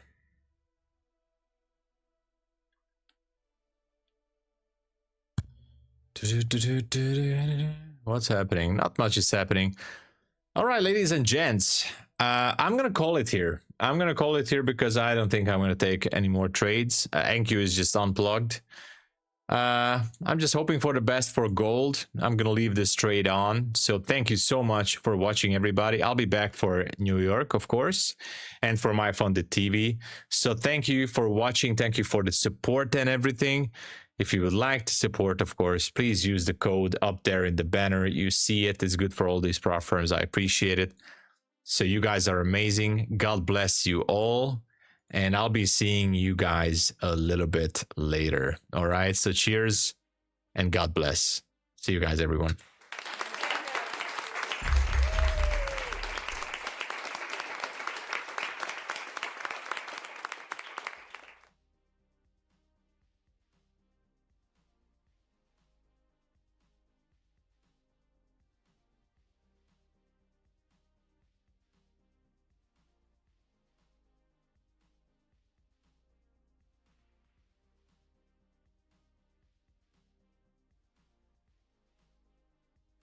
What's happening? Not much is happening. All right, ladies and gents, I'm gonna call it here. I'm gonna call it here because I don't think I'm gonna take any more trades. NQ is just unplugged. I'm just hoping for the best for gold. I'm gonna leave this trade on. So thank you so much for watching, everybody. I'll be back for New York, of course, and for MyFunded TV. So thank you for watching. Thank you for the support and everything. If you would like to support, of course, please use the code up there in the banner. You see it. It's good for all these prop firms. I appreciate it. So you guys are amazing. God bless you all. And I'll be seeing you guys a little bit later. All right. So cheers and God bless. See you guys, everyone.